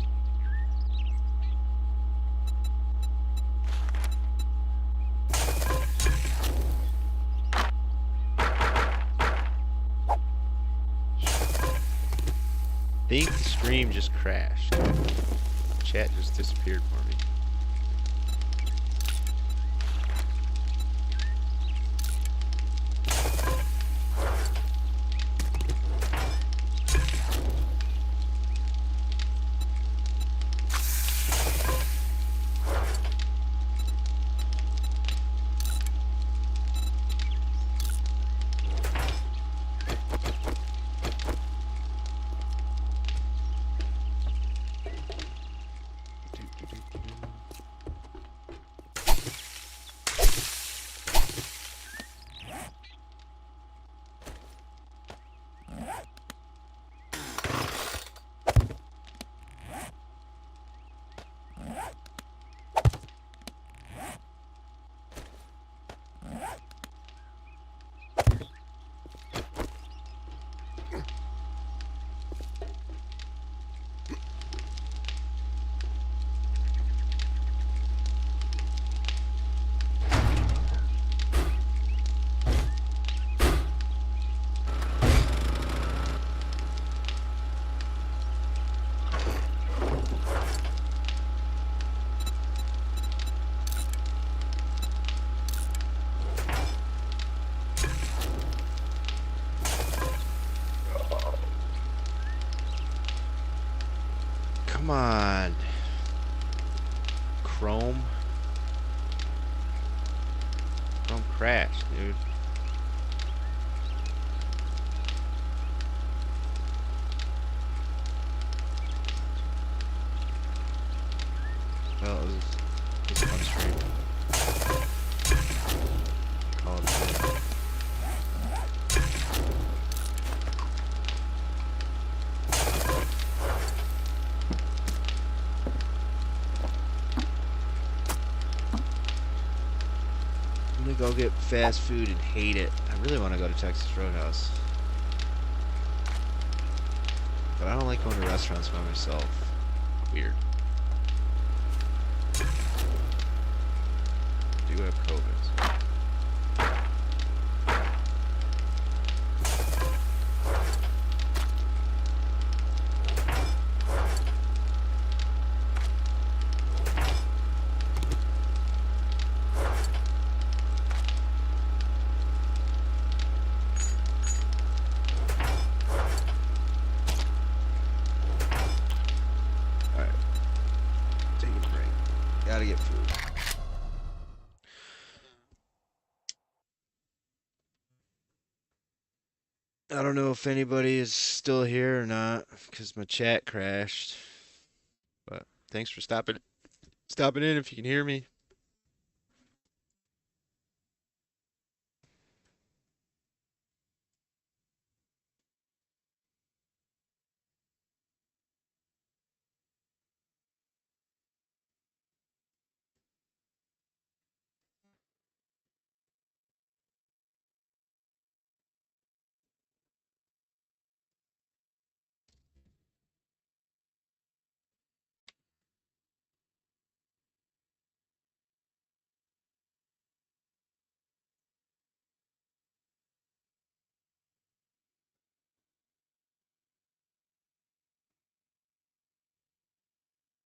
I think the stream just crashed. Chat just disappeared for me. Come on. Chrome. Chrome crashed, dude. Well, it was a fun stream. Call it a day. I'm gonna go get fast food and hate it. I really want to go to Texas Roadhouse. But I don't like going to restaurants by myself. Weird. I do have COVID. Alright. Taking a break. Gotta get food. I don't know if anybody is still here or not because my chat crashed. But thanks for stopping in if you can hear me.